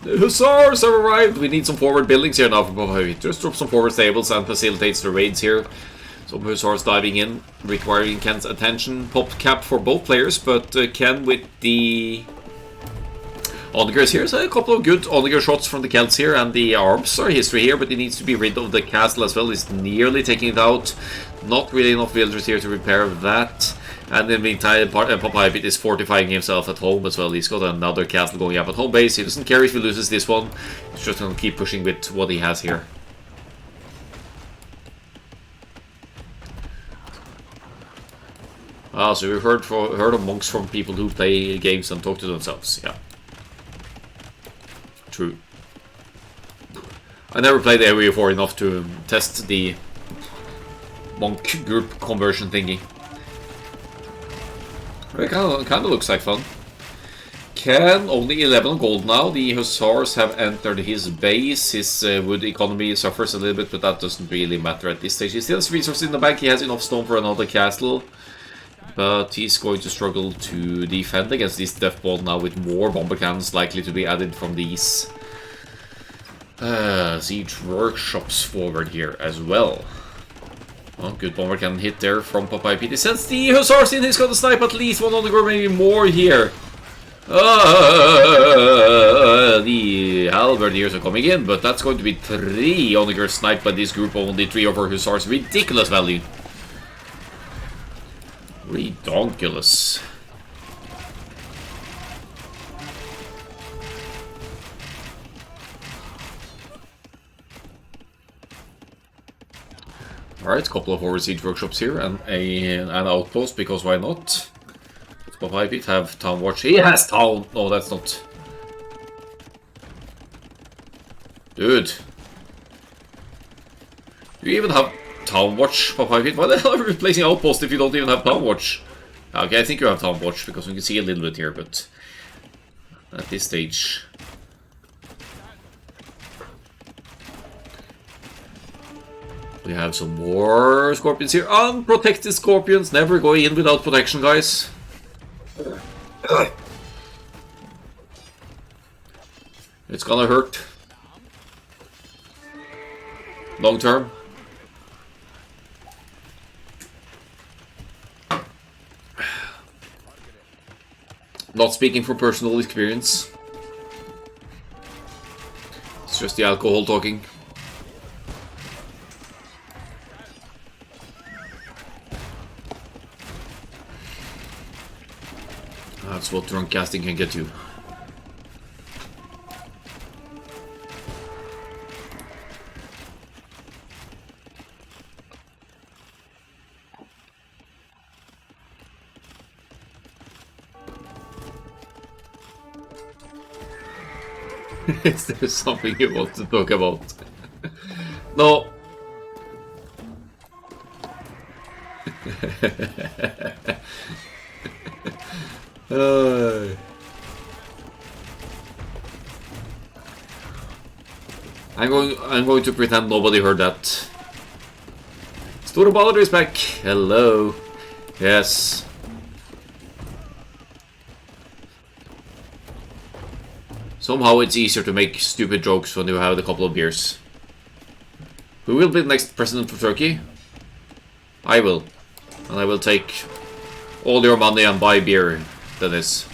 The Hussars have arrived! We need some forward buildings here now for Papayapete. Just drop some forward stables and facilitates the raids here. Some Hussars diving in, requiring KenE's attention. Pop cap for both players, but KenE with the Onagers here. So a couple of good Onager shots from the Celts here, and the arms are history here, but he needs to be rid of the castle as well. He's nearly taking it out. Not really enough villagers here to repair that. And in the meantime, Papayapete is fortifying himself at home as well. He's got another castle going up at home base. He doesn't care if he loses this one. He's just going to keep pushing with what he has here. Ah, so we've heard of monks from people who play games and talk to themselves. Yeah. True. I never played AOE 4 enough to test the monk group conversion thingy. It kind of looks like fun. KenE only 11 gold now. The Hussars have entered his base. His wood economy suffers a little bit, but that doesn't really matter at this stage. He still has resources in the bank. He has enough stone for another castle. But he's going to struggle to defend against this death ball now, with more bomber cannons likely to be added from these siege workshops forward here as well. Oh, good bomber cannon hit there from Papayapete. He sends the Hussars in. He's going to snipe at least one on the ground, maybe more here. The halberdiers are coming in, but that's going to be 3 onagers sniped by this group of only 3 of our Hussars. Ridiculous value. Redonkulous. Alright, a couple of forward siege workshops here and an outpost, because why not? Does Papayapete have town watch? He has town! No, that's not. Dude. Do you even have town watch, Papayapete? Why the hell are you replacing outpost if you don't even have town watch? Okay, I think you have town watch, because we can see a little bit here, but at this stage. We have some more scorpions here. Unprotected scorpions, never go in without protection, guys. It's gonna hurt. Long term. Not speaking from personal experience. It's just the alcohol talking. That's what drunk casting can get you. Is there something you want to talk about? No. I'm going to pretend nobody heard that. Store Baller is back. Hello. Yes. Somehow it's easier to make stupid jokes when you have a couple of beers. Who will be the next president of Turkey? I will. And I will take all your money and buy beer, Dennis.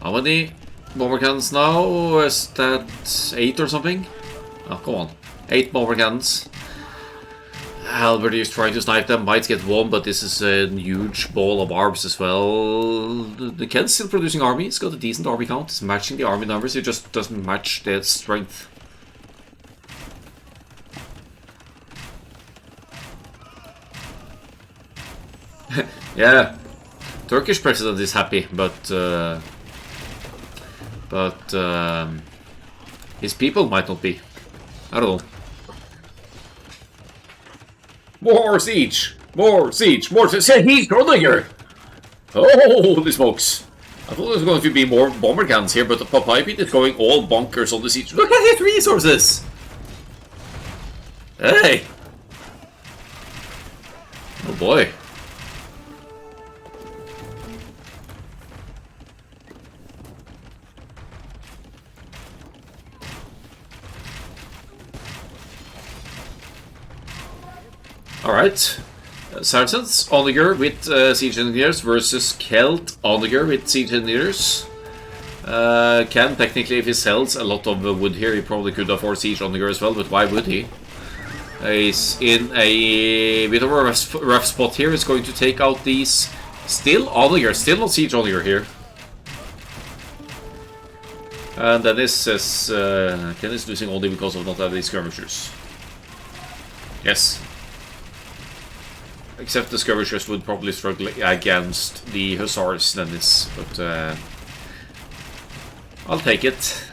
How many bomber cannons now? Is that 8 or something? Oh, come on. 8 bomber cannons. Halberdiers trying to snipe them, might get one, but this is a huge ball of arbs as well. The KenE's still producing army. He's got a decent army count. It's matching the army numbers. It just doesn't match their strength. Yeah, Turkish president is happy, but his people might not be. I don't know. More siege! More siege! More siege! Yeah, he's Groninger! Holy smokes! I thought there was going to be more bomber cannons here, but the Papayapete is going all bonkers on the siege. Look at his resources! Hey! boy. Alright. Saracens, Onager with Siege Engineers versus Kelt Onager with Siege Engineers. Ken, technically, if he sells a lot of wood here, he probably could afford Siege Onager as well, but why would he? He's in a bit of a rough spot here. He's going to take out these. Still Onager, still not Siege Onager here. And Dennis says Ken is losing only because of not having these skirmishers. Yes. Except the skirmishers would probably struggle against the hussars, Dennis, but I'll take it.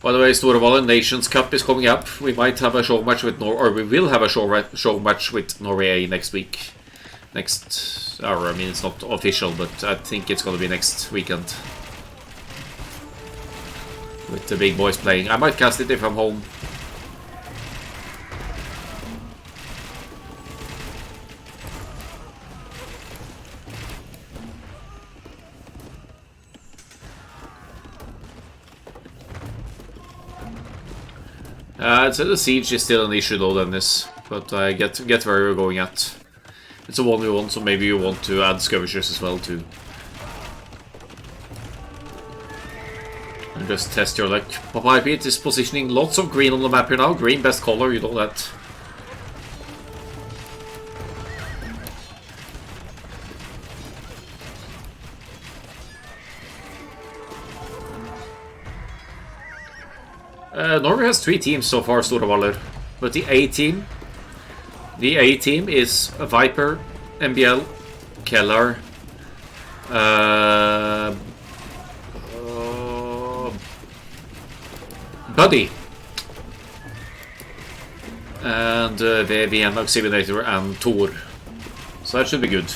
By the way, Storevallen Nations Cup is coming up. We might have a show match with we will have a show match with Norway next week. Next hour. I mean, it's not official, but I think it's going to be next weekend. With the big boys playing. I might cast it if I'm home. I'd say the siege is still an issue though, Dennis, but I get where you're going at. It's a 1v1, so maybe you want to add skirmishers as well too. And just test your luck. Papayapete is positioning lots of green on the map here now. Green best color, you know that. Norway has 3 teams so far, Storevaller, but the A team is Viper, MBL, Kellar, Buddy, and VVM Oximinator and Thor. So that should be good.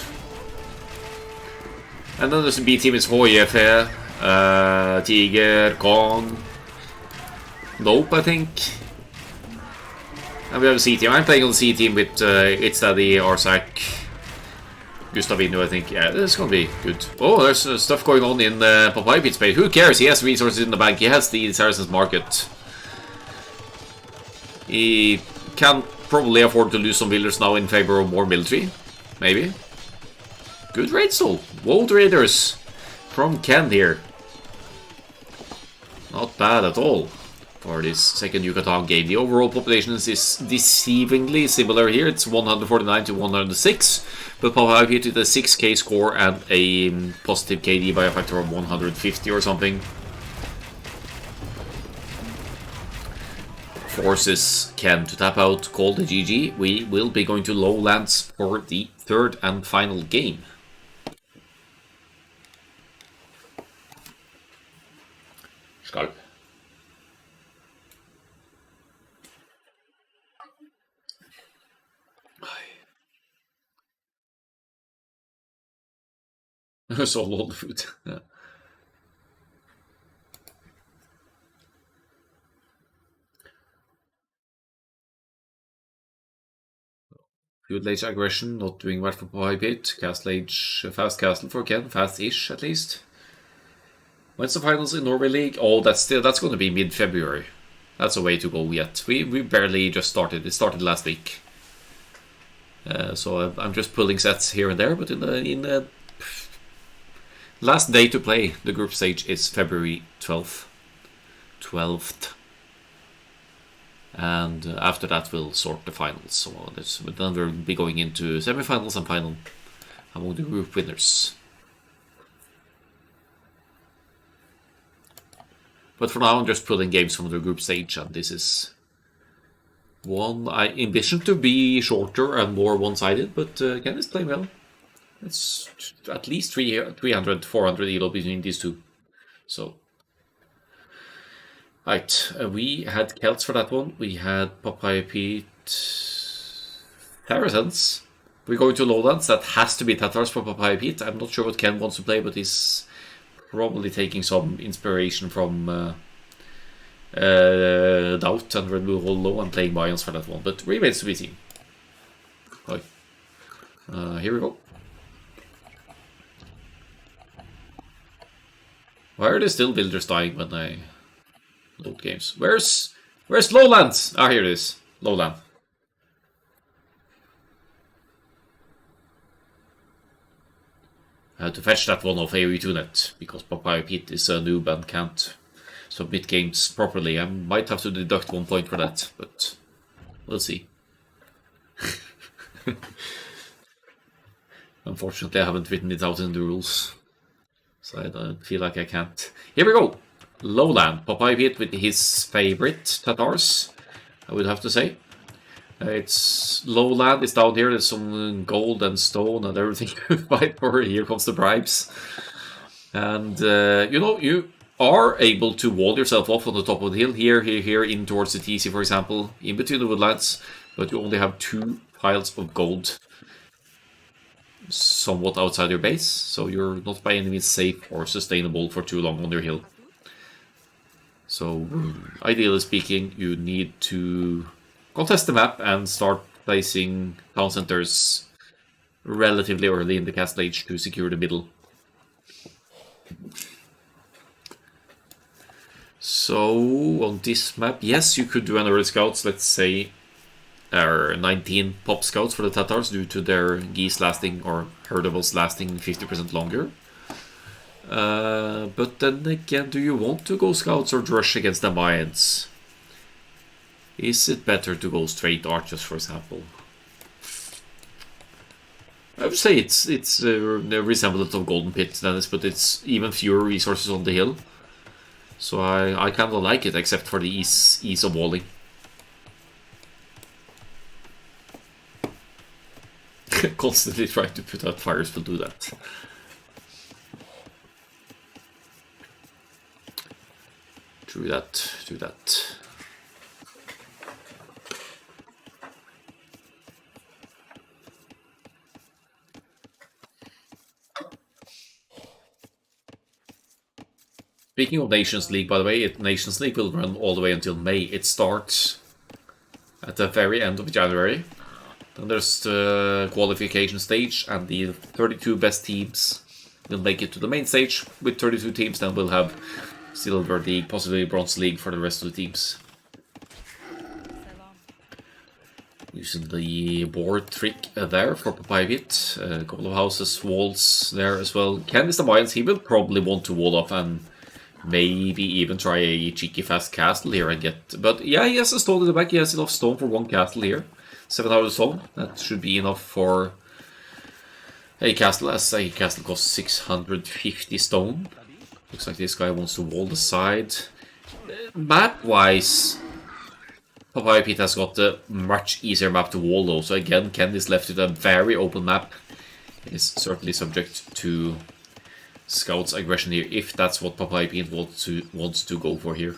And then there's the B team is Hoyefe, Tiger, Kong. Nope, I think. And we have a C team. I'm playing on the C team with It's Daddy, Arsak, Gustavino, I think. Yeah, this is gonna be good. Oh, there's stuff going on in Papayapete space. Who cares? He has resources in the bank. He has the Saracens market. He can probably afford to lose some villagers now in favor of more military. Maybe. Good raid soul. World Raiders from Ken here. Not bad at all. For this second Yucatan game. The overall population is deceivingly similar here. It's 149 to 106, but Papayapete with a 6k score and a positive KD by a factor of 150 or something. Forces Ken to tap out, call the GG. We will be going to Lowlands for the third and final game. Skål. Sold all the food. Yeah. Field Age aggression, not doing well for Papayapete. Castle Age, fast castle for Ken, fast-ish at least. When's the finals in Norway League? Oh, that's going to be mid-February. That's a way to go yet. We barely just started. It started last week. So I'm just pulling sets here and there, but in the last day to play the group stage is February 12th. And after that we'll sort the finals. So then we'll be going into semi-finals and final among the group winners. But for now I'm just pulling games from the group stage, and this is one I envision to be shorter and more one-sided, but Ken is playing well. It's at least 300, 400 elo between these two. So, right, we had Celts for that one. We had Papayapete, Saracens. We're going to Lowlands. That has to be Tatars for Papayapete. I'm not sure what Ken wants to play, but he's probably taking some inspiration from doubt and Red Bull hold low and playing Mayans for that one, but remains to be seen. Okay. Here we go. Why are there still builders dying when I load games? Where's Lowlands? Ah, here it is. Lowland. I had to fetch that one off AOE 2net because Papayapete is a noob and can't submit games properly. I might have to deduct 1 point for that, but we'll see. Unfortunately, I haven't written it out in the rules, so I don't feel like I can't. Here we go! Lowland. Papayapete with his favorite Tatars, I would have to say. It's Lowland, it's down here, there's some gold and stone and everything to fight for. Here comes the bribes. And, you know, you are able to wall yourself off on the top of the hill. Here, in towards the TC, for example, in between the woodlands. But you only have 2 piles of gold somewhat outside your base. So you're not by any means safe or sustainable for too long on your hill. So, ideally speaking, you need to contest the map and start placing town centers relatively early in the castle age to secure the middle. So, on this map, yes, you could do an early scouts, let's say 19 pop scouts for the Tatars due to their geese lasting, or herdables lasting 50% longer. But then again, do you want to go scouts or rush against the Mayans? Is it better to go straight archers, for example? I would say it's a resemblance of Golden Pit, Dennis, but it's even fewer resources on the hill. So I kind of like it, except for the ease of walling. Constantly trying to put out fires will do that. Do that. Speaking of Nations League, by the way, Nations League will run all the way until May. It starts at the very end of January. Then there's the qualification stage, and the 32 best teams will make it to the main stage. With 32 teams, then we'll have Silver League, possibly Bronze League for the rest of the teams. Using the board trick there for Papayapete. A couple of houses, walls there as well. KenE is the Mayans. He will probably want to wall off and maybe even try a cheeky fast castle here and get... But yeah, he has a stone in the back. He has enough stone for 1 castle here. 700 stone. That should be enough for a castle, as a castle costs 650 stone. Looks like this guy wants to wall the side. Map-wise, Papayapete has got a much easier map to wall though. So again, KenE is left with a very open map. It is certainly subject to scouts aggression here, if that's what Papayapete wants to go for here.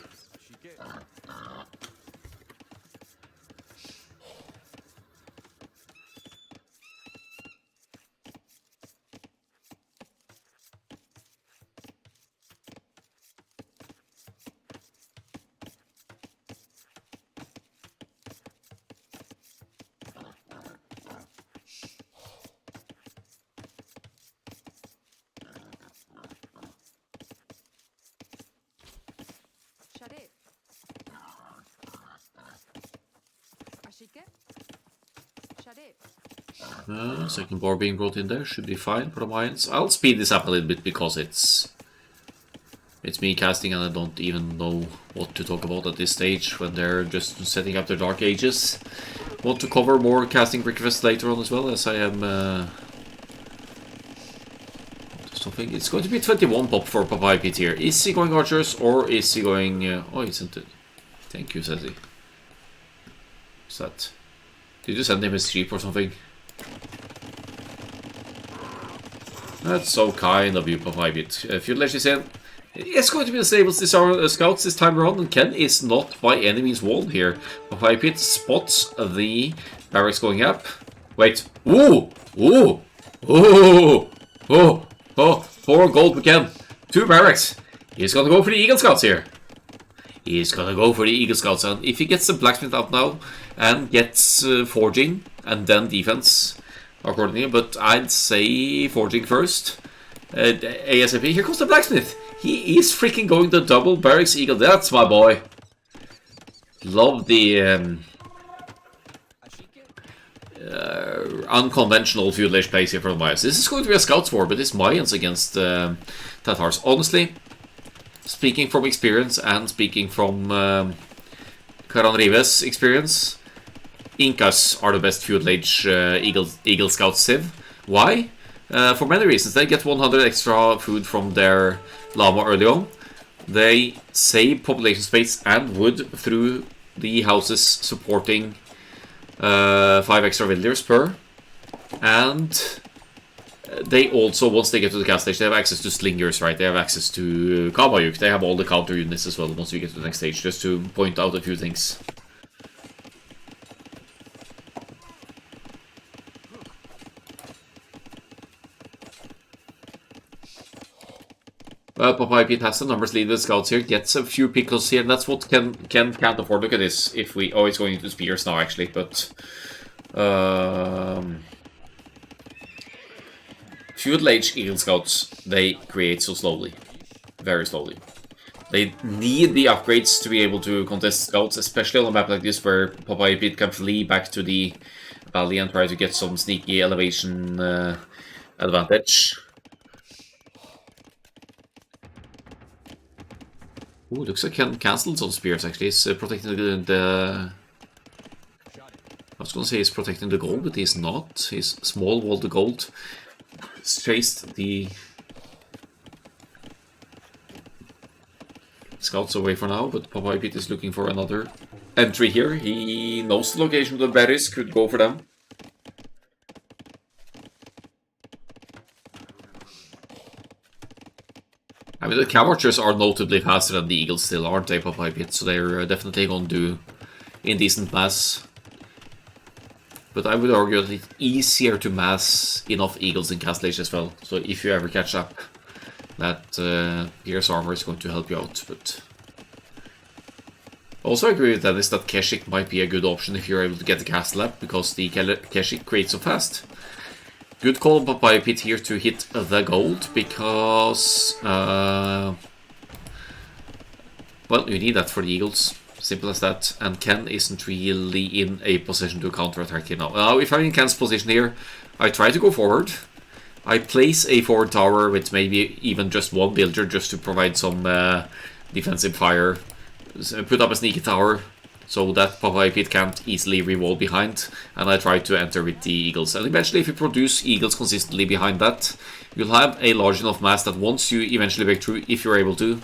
Second bar being brought in there should be fine for the Mayans. I'll speed this up a little bit because it's me casting and I don't even know what to talk about at this stage when they're just setting up their Dark Ages. Want to cover more casting requests later on as well, as I am something. It's going to be 21 pop for Papayapete here. Is he going archers or is he going... oh, he sent it. Thank you, says he. What's that? Did you send him a sheep or something? That's so kind of you, Papayapete. Field Ledge is in. It's going to be the stables scouts this time around, and KenE is not by any means walled here. Papayapete spots the barracks going up. Wait. Ooh! Ooh! Ooh! Oh! Oh! 4 gold for KenE. 2 barracks. He's gonna go for the Eagle Scouts here. He's gonna go for the Eagle Scouts, and if he gets the blacksmith out now and gets forging and then defense accordingly, but I'd say forging first. ASAP. Here comes the blacksmith. He is freaking going the double barracks eagle. That's my boy. Love the unconventional feudal age plays here from the Mayans. This is going to be a scouts war, but it's Mayans against Tatars. Honestly, speaking from experience and speaking from Karanrive's experience, Incas are the best feudal age Eagle Scout civ. Why? For many reasons. They get 100 extra food from their llama early on. They save population space and wood through the houses supporting 5 extra villagers per. And they also, once they get to the gas station, they have access to slingers, right? They have access to Kamayuk. They have all the counter units as well once you get to the next stage, just to point out a few things. Well, Papayapete has the numbers lead the scouts here, gets a few pickles here, and that's what Ken can't afford. Look at this, if we... Oh, it's going into spears now, actually, but... feudal age Eagle Scouts, they create so slowly. Very slowly. They need the upgrades to be able to contest scouts, especially on a map like this, where Papayapete can flee back to the valley and try to get some sneaky elevation advantage. Ooh, looks like Ken cancelled some spears, actually. He's protecting the... I was gonna say he's protecting the gold, but he's not. He's small walled the gold. He's chased the scouts away for now, but Papayapete is looking for another entry here. He knows the location of the berries, could go for them. I mean, the cow archers are notably faster than the eagles still, aren't they, Papayapete? So they're definitely going to do indecent mass. But I would argue that it's easier to mass enough eagles in Castle Age as well. So if you ever catch up, that Pierce armor is going to help you out. But also I agree with Dennis that Keshik might be a good option if you're able to get the castle up, because the Keshik creates so fast. Good call on Papayapete here to hit the gold, because well, you need that for the eagles. Simple as that. And Ken isn't really in a position to counterattack here now. Now, if I'm in Ken's position here, I try to go forward. I place a forward tower with maybe even just one villager just to provide some defensive fire. Put up a sneaky tower so that Papayapete can't easily rewall behind. And I try to enter with the eagles. And eventually, if you produce eagles consistently behind that, you'll have a large enough mass that once you eventually break through, if you're able to,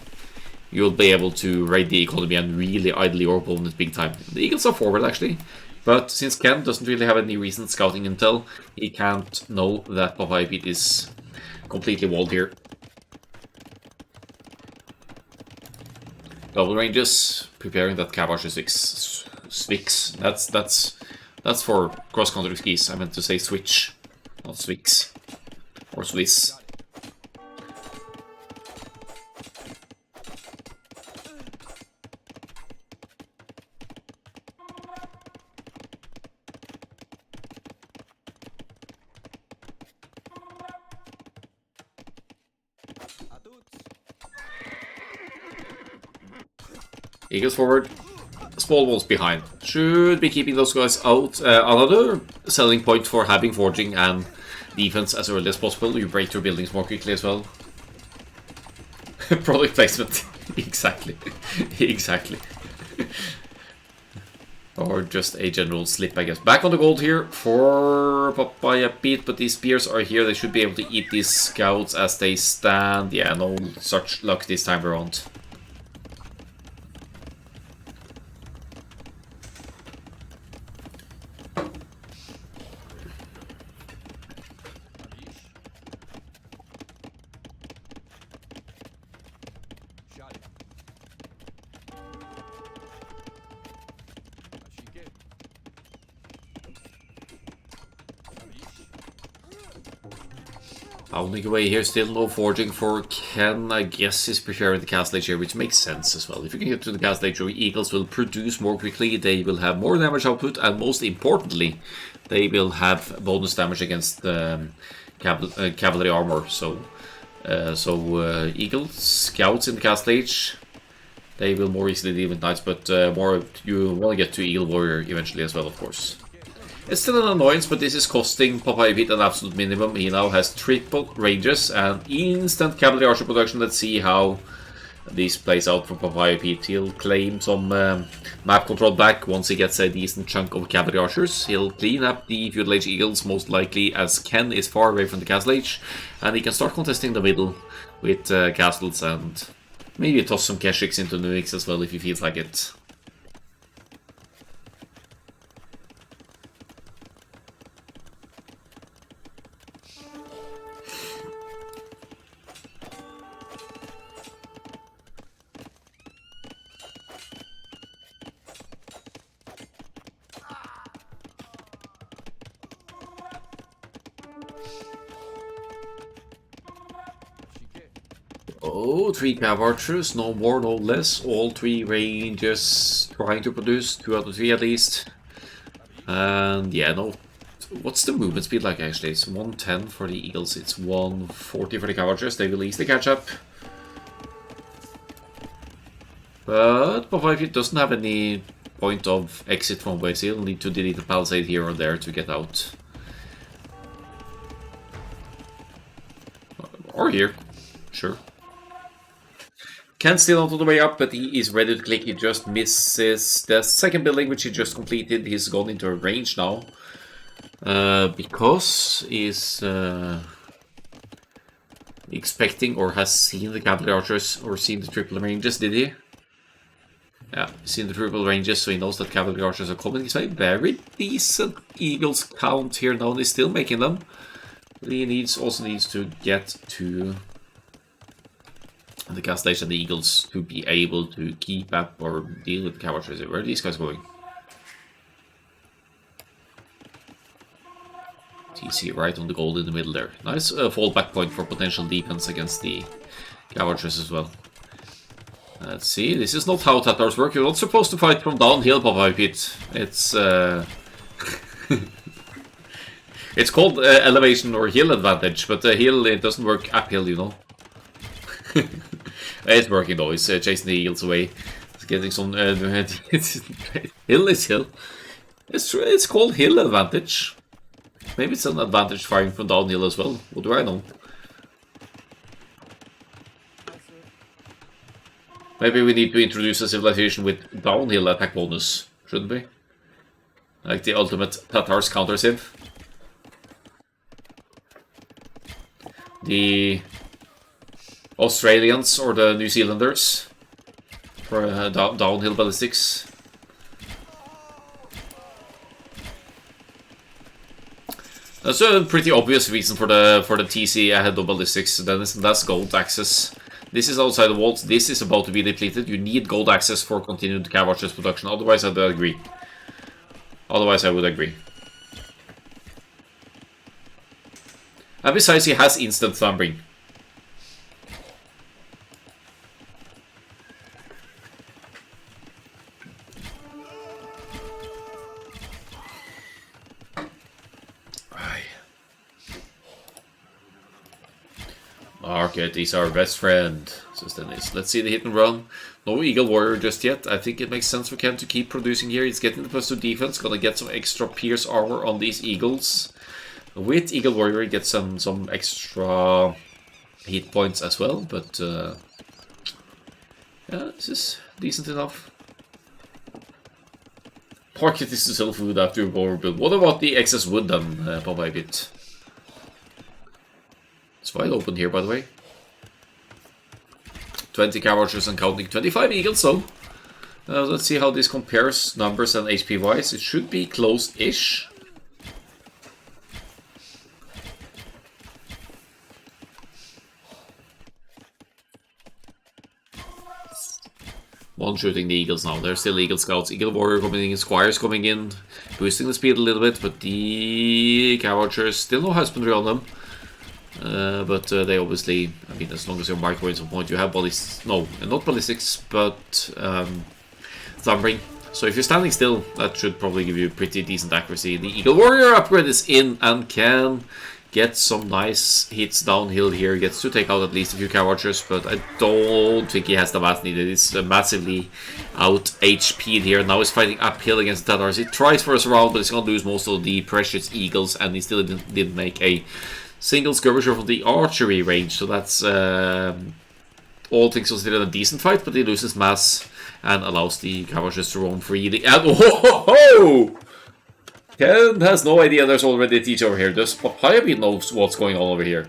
you'll be able to raid the economy and really idle your opponent big time. The eagles are forward, actually. But since Ken doesn't really have any recent scouting intel, he can't know that Papayapete is completely walled here. Double ranges, preparing that Caboche Swix. That's for cross-country skis. I meant to say switch, not Swix. Or Swiss. Eagles forward, small walls behind. Should be keeping those guys out. Another selling point for having forging and defense as early as possible. You break through buildings more quickly as well. Product placement. Exactly. Exactly. Or just a general slip, I guess. Back on the gold here for Papayapete, but these spears are here. They should be able to eat these scouts as they stand. Yeah, no such luck this time around. Pounding away here, still no forging for Ken. I guess he's preparing the castle age here, which makes sense as well. If you can get to the castle age, Eagles will produce more quickly, they will have more damage output, and most importantly, they will have bonus damage against cavalry armor. So Eagle scouts in the castle age, they will more easily deal with knights, but more you want to get to Eagle Warrior eventually as well, of course. It's still an annoyance, but this is costing Papayapete an absolute minimum. He now has triple ranges and instant cavalry archer production. Let's see how this plays out for Papayapete. He'll claim some map control back once he gets a decent chunk of cavalry archers. He'll clean up the feudal age eagles, most likely, as Ken is far away from the castle age. And he can start contesting the middle with castles and maybe toss some Keshiks into the mix as well if he feels like it. Oh, 3 cav archers, no more, no less. All 3 ranges trying to produce 2 out of 3 at least. And yeah, no. What's the movement speed like actually? It's 110 for the eagles, it's 140 for the cav archers. They will easily catch up. But Papayapete doesn't have any point of exit from waves. He'll need to delete the palisade here or there to get out. Or here, sure. Ken's still not on the way up, but he is ready to click. He just misses the second building, which he just completed. He's gone into a range now. Because he's expecting or has seen the cavalry archers or seen the triple ranges, did he? Yeah, seen the triple ranges, so he knows that cavalry archers are coming his way. Very decent eagles count here now. He's still making them. He also needs to get to the castle age and the eagles to be able to keep up or deal with the cavalry archers. Where are these guys going? TC right on the gold in the middle there. Nice fallback point for potential defense against the cavalry archers as well. Let's see, this is not how Tatars work. You're not supposed to fight from downhill, Papayapete. It's it's called elevation or hill advantage, but hill, it doesn't work uphill, you know. It's working though, it's chasing the eagles away. It's getting some... hill is hill. It's called hill advantage. Maybe it's an advantage firing from downhill as well. What do I know? Maybe we need to introduce a civilization with downhill attack bonus, shouldn't we? Like the ultimate Tatars counter-civ. The Australians or the New Zealanders for downhill ballistics. That's a pretty obvious reason for the TC ahead of ballistics. That's gold access. This is outside the walls. This is about to be depleted. You need gold access for continued cav archers production. Otherwise, I would agree. And besides, he has instant thumbing. Market is our best friend, says Dennis. Let's see the hit and run. No Eagle Warrior just yet. I think it makes sense for Ken to keep producing here. He's getting the +2 defense. Gonna get some extra pierce armor on these eagles. With Eagle Warrior, he gets some extra hit points as well. But yeah, this is decent enough. Market is to sell food after your overbuild. What about the excess wood then, Papayapete? It's wide open here, by the way. 20 cav archers and counting, 25 eagles, so let's see how this compares numbers and HP wise. It should be close-ish. One shooting the eagles now. There's still eagle scouts, eagle warrior coming in, squires coming in, boosting the speed a little bit, but the cav archers still no husbandry on them. but they obviously, I mean, as long as you're microwave at some point, you have ballistics. No, not ballistics, but thumbering. So if you're standing still, that should probably give you pretty decent accuracy. The Eagle Warrior upgrade is in and can get some nice hits downhill here. Gets to take out at least a few Cow Archers, but I don't think he has the mass needed. He's massively out HP'd here. Now he's fighting uphill against the Tatars. He tries for a surround, but he's going to lose most of the precious Eagles, and he still didn't make a single skirmisher from the archery range. So that's all things considered a decent fight, but he loses mass and allows the Cow Archers to roam freely. And oh! Ken has no idea there's already a teacher over here. Does Papayapete knows what's going on over here?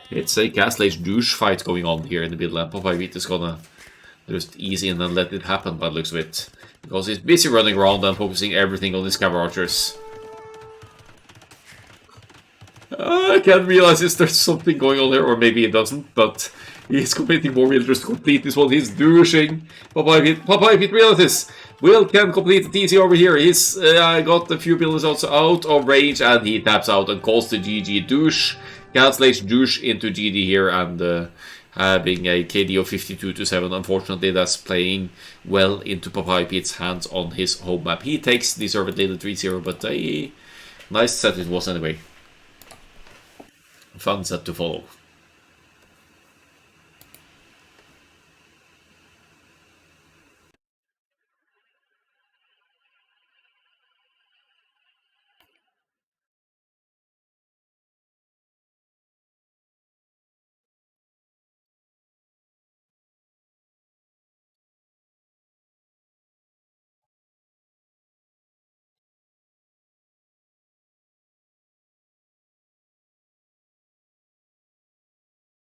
It's a Gastlage douche fight going on here in the middle, and Papayapete is gonna just easy and then let it happen by the looks of it. Because he's busy running around and focusing everything on his Cow Archers. I can't realize if there's something going on here, or maybe it doesn't, but he's completing more villagers to complete this one. He's douching. Papayapete realizes. Will Ken complete the TC over here? He's got a few buildings out of range, and he taps out and calls the GG douche. Cancelates douche into GD here, and having a KD of 52-7. Unfortunately, that's playing well into Papayapete's hands on his home map. He takes deservedly the 3-0, but a nice set it was anyway. Fun set to follow.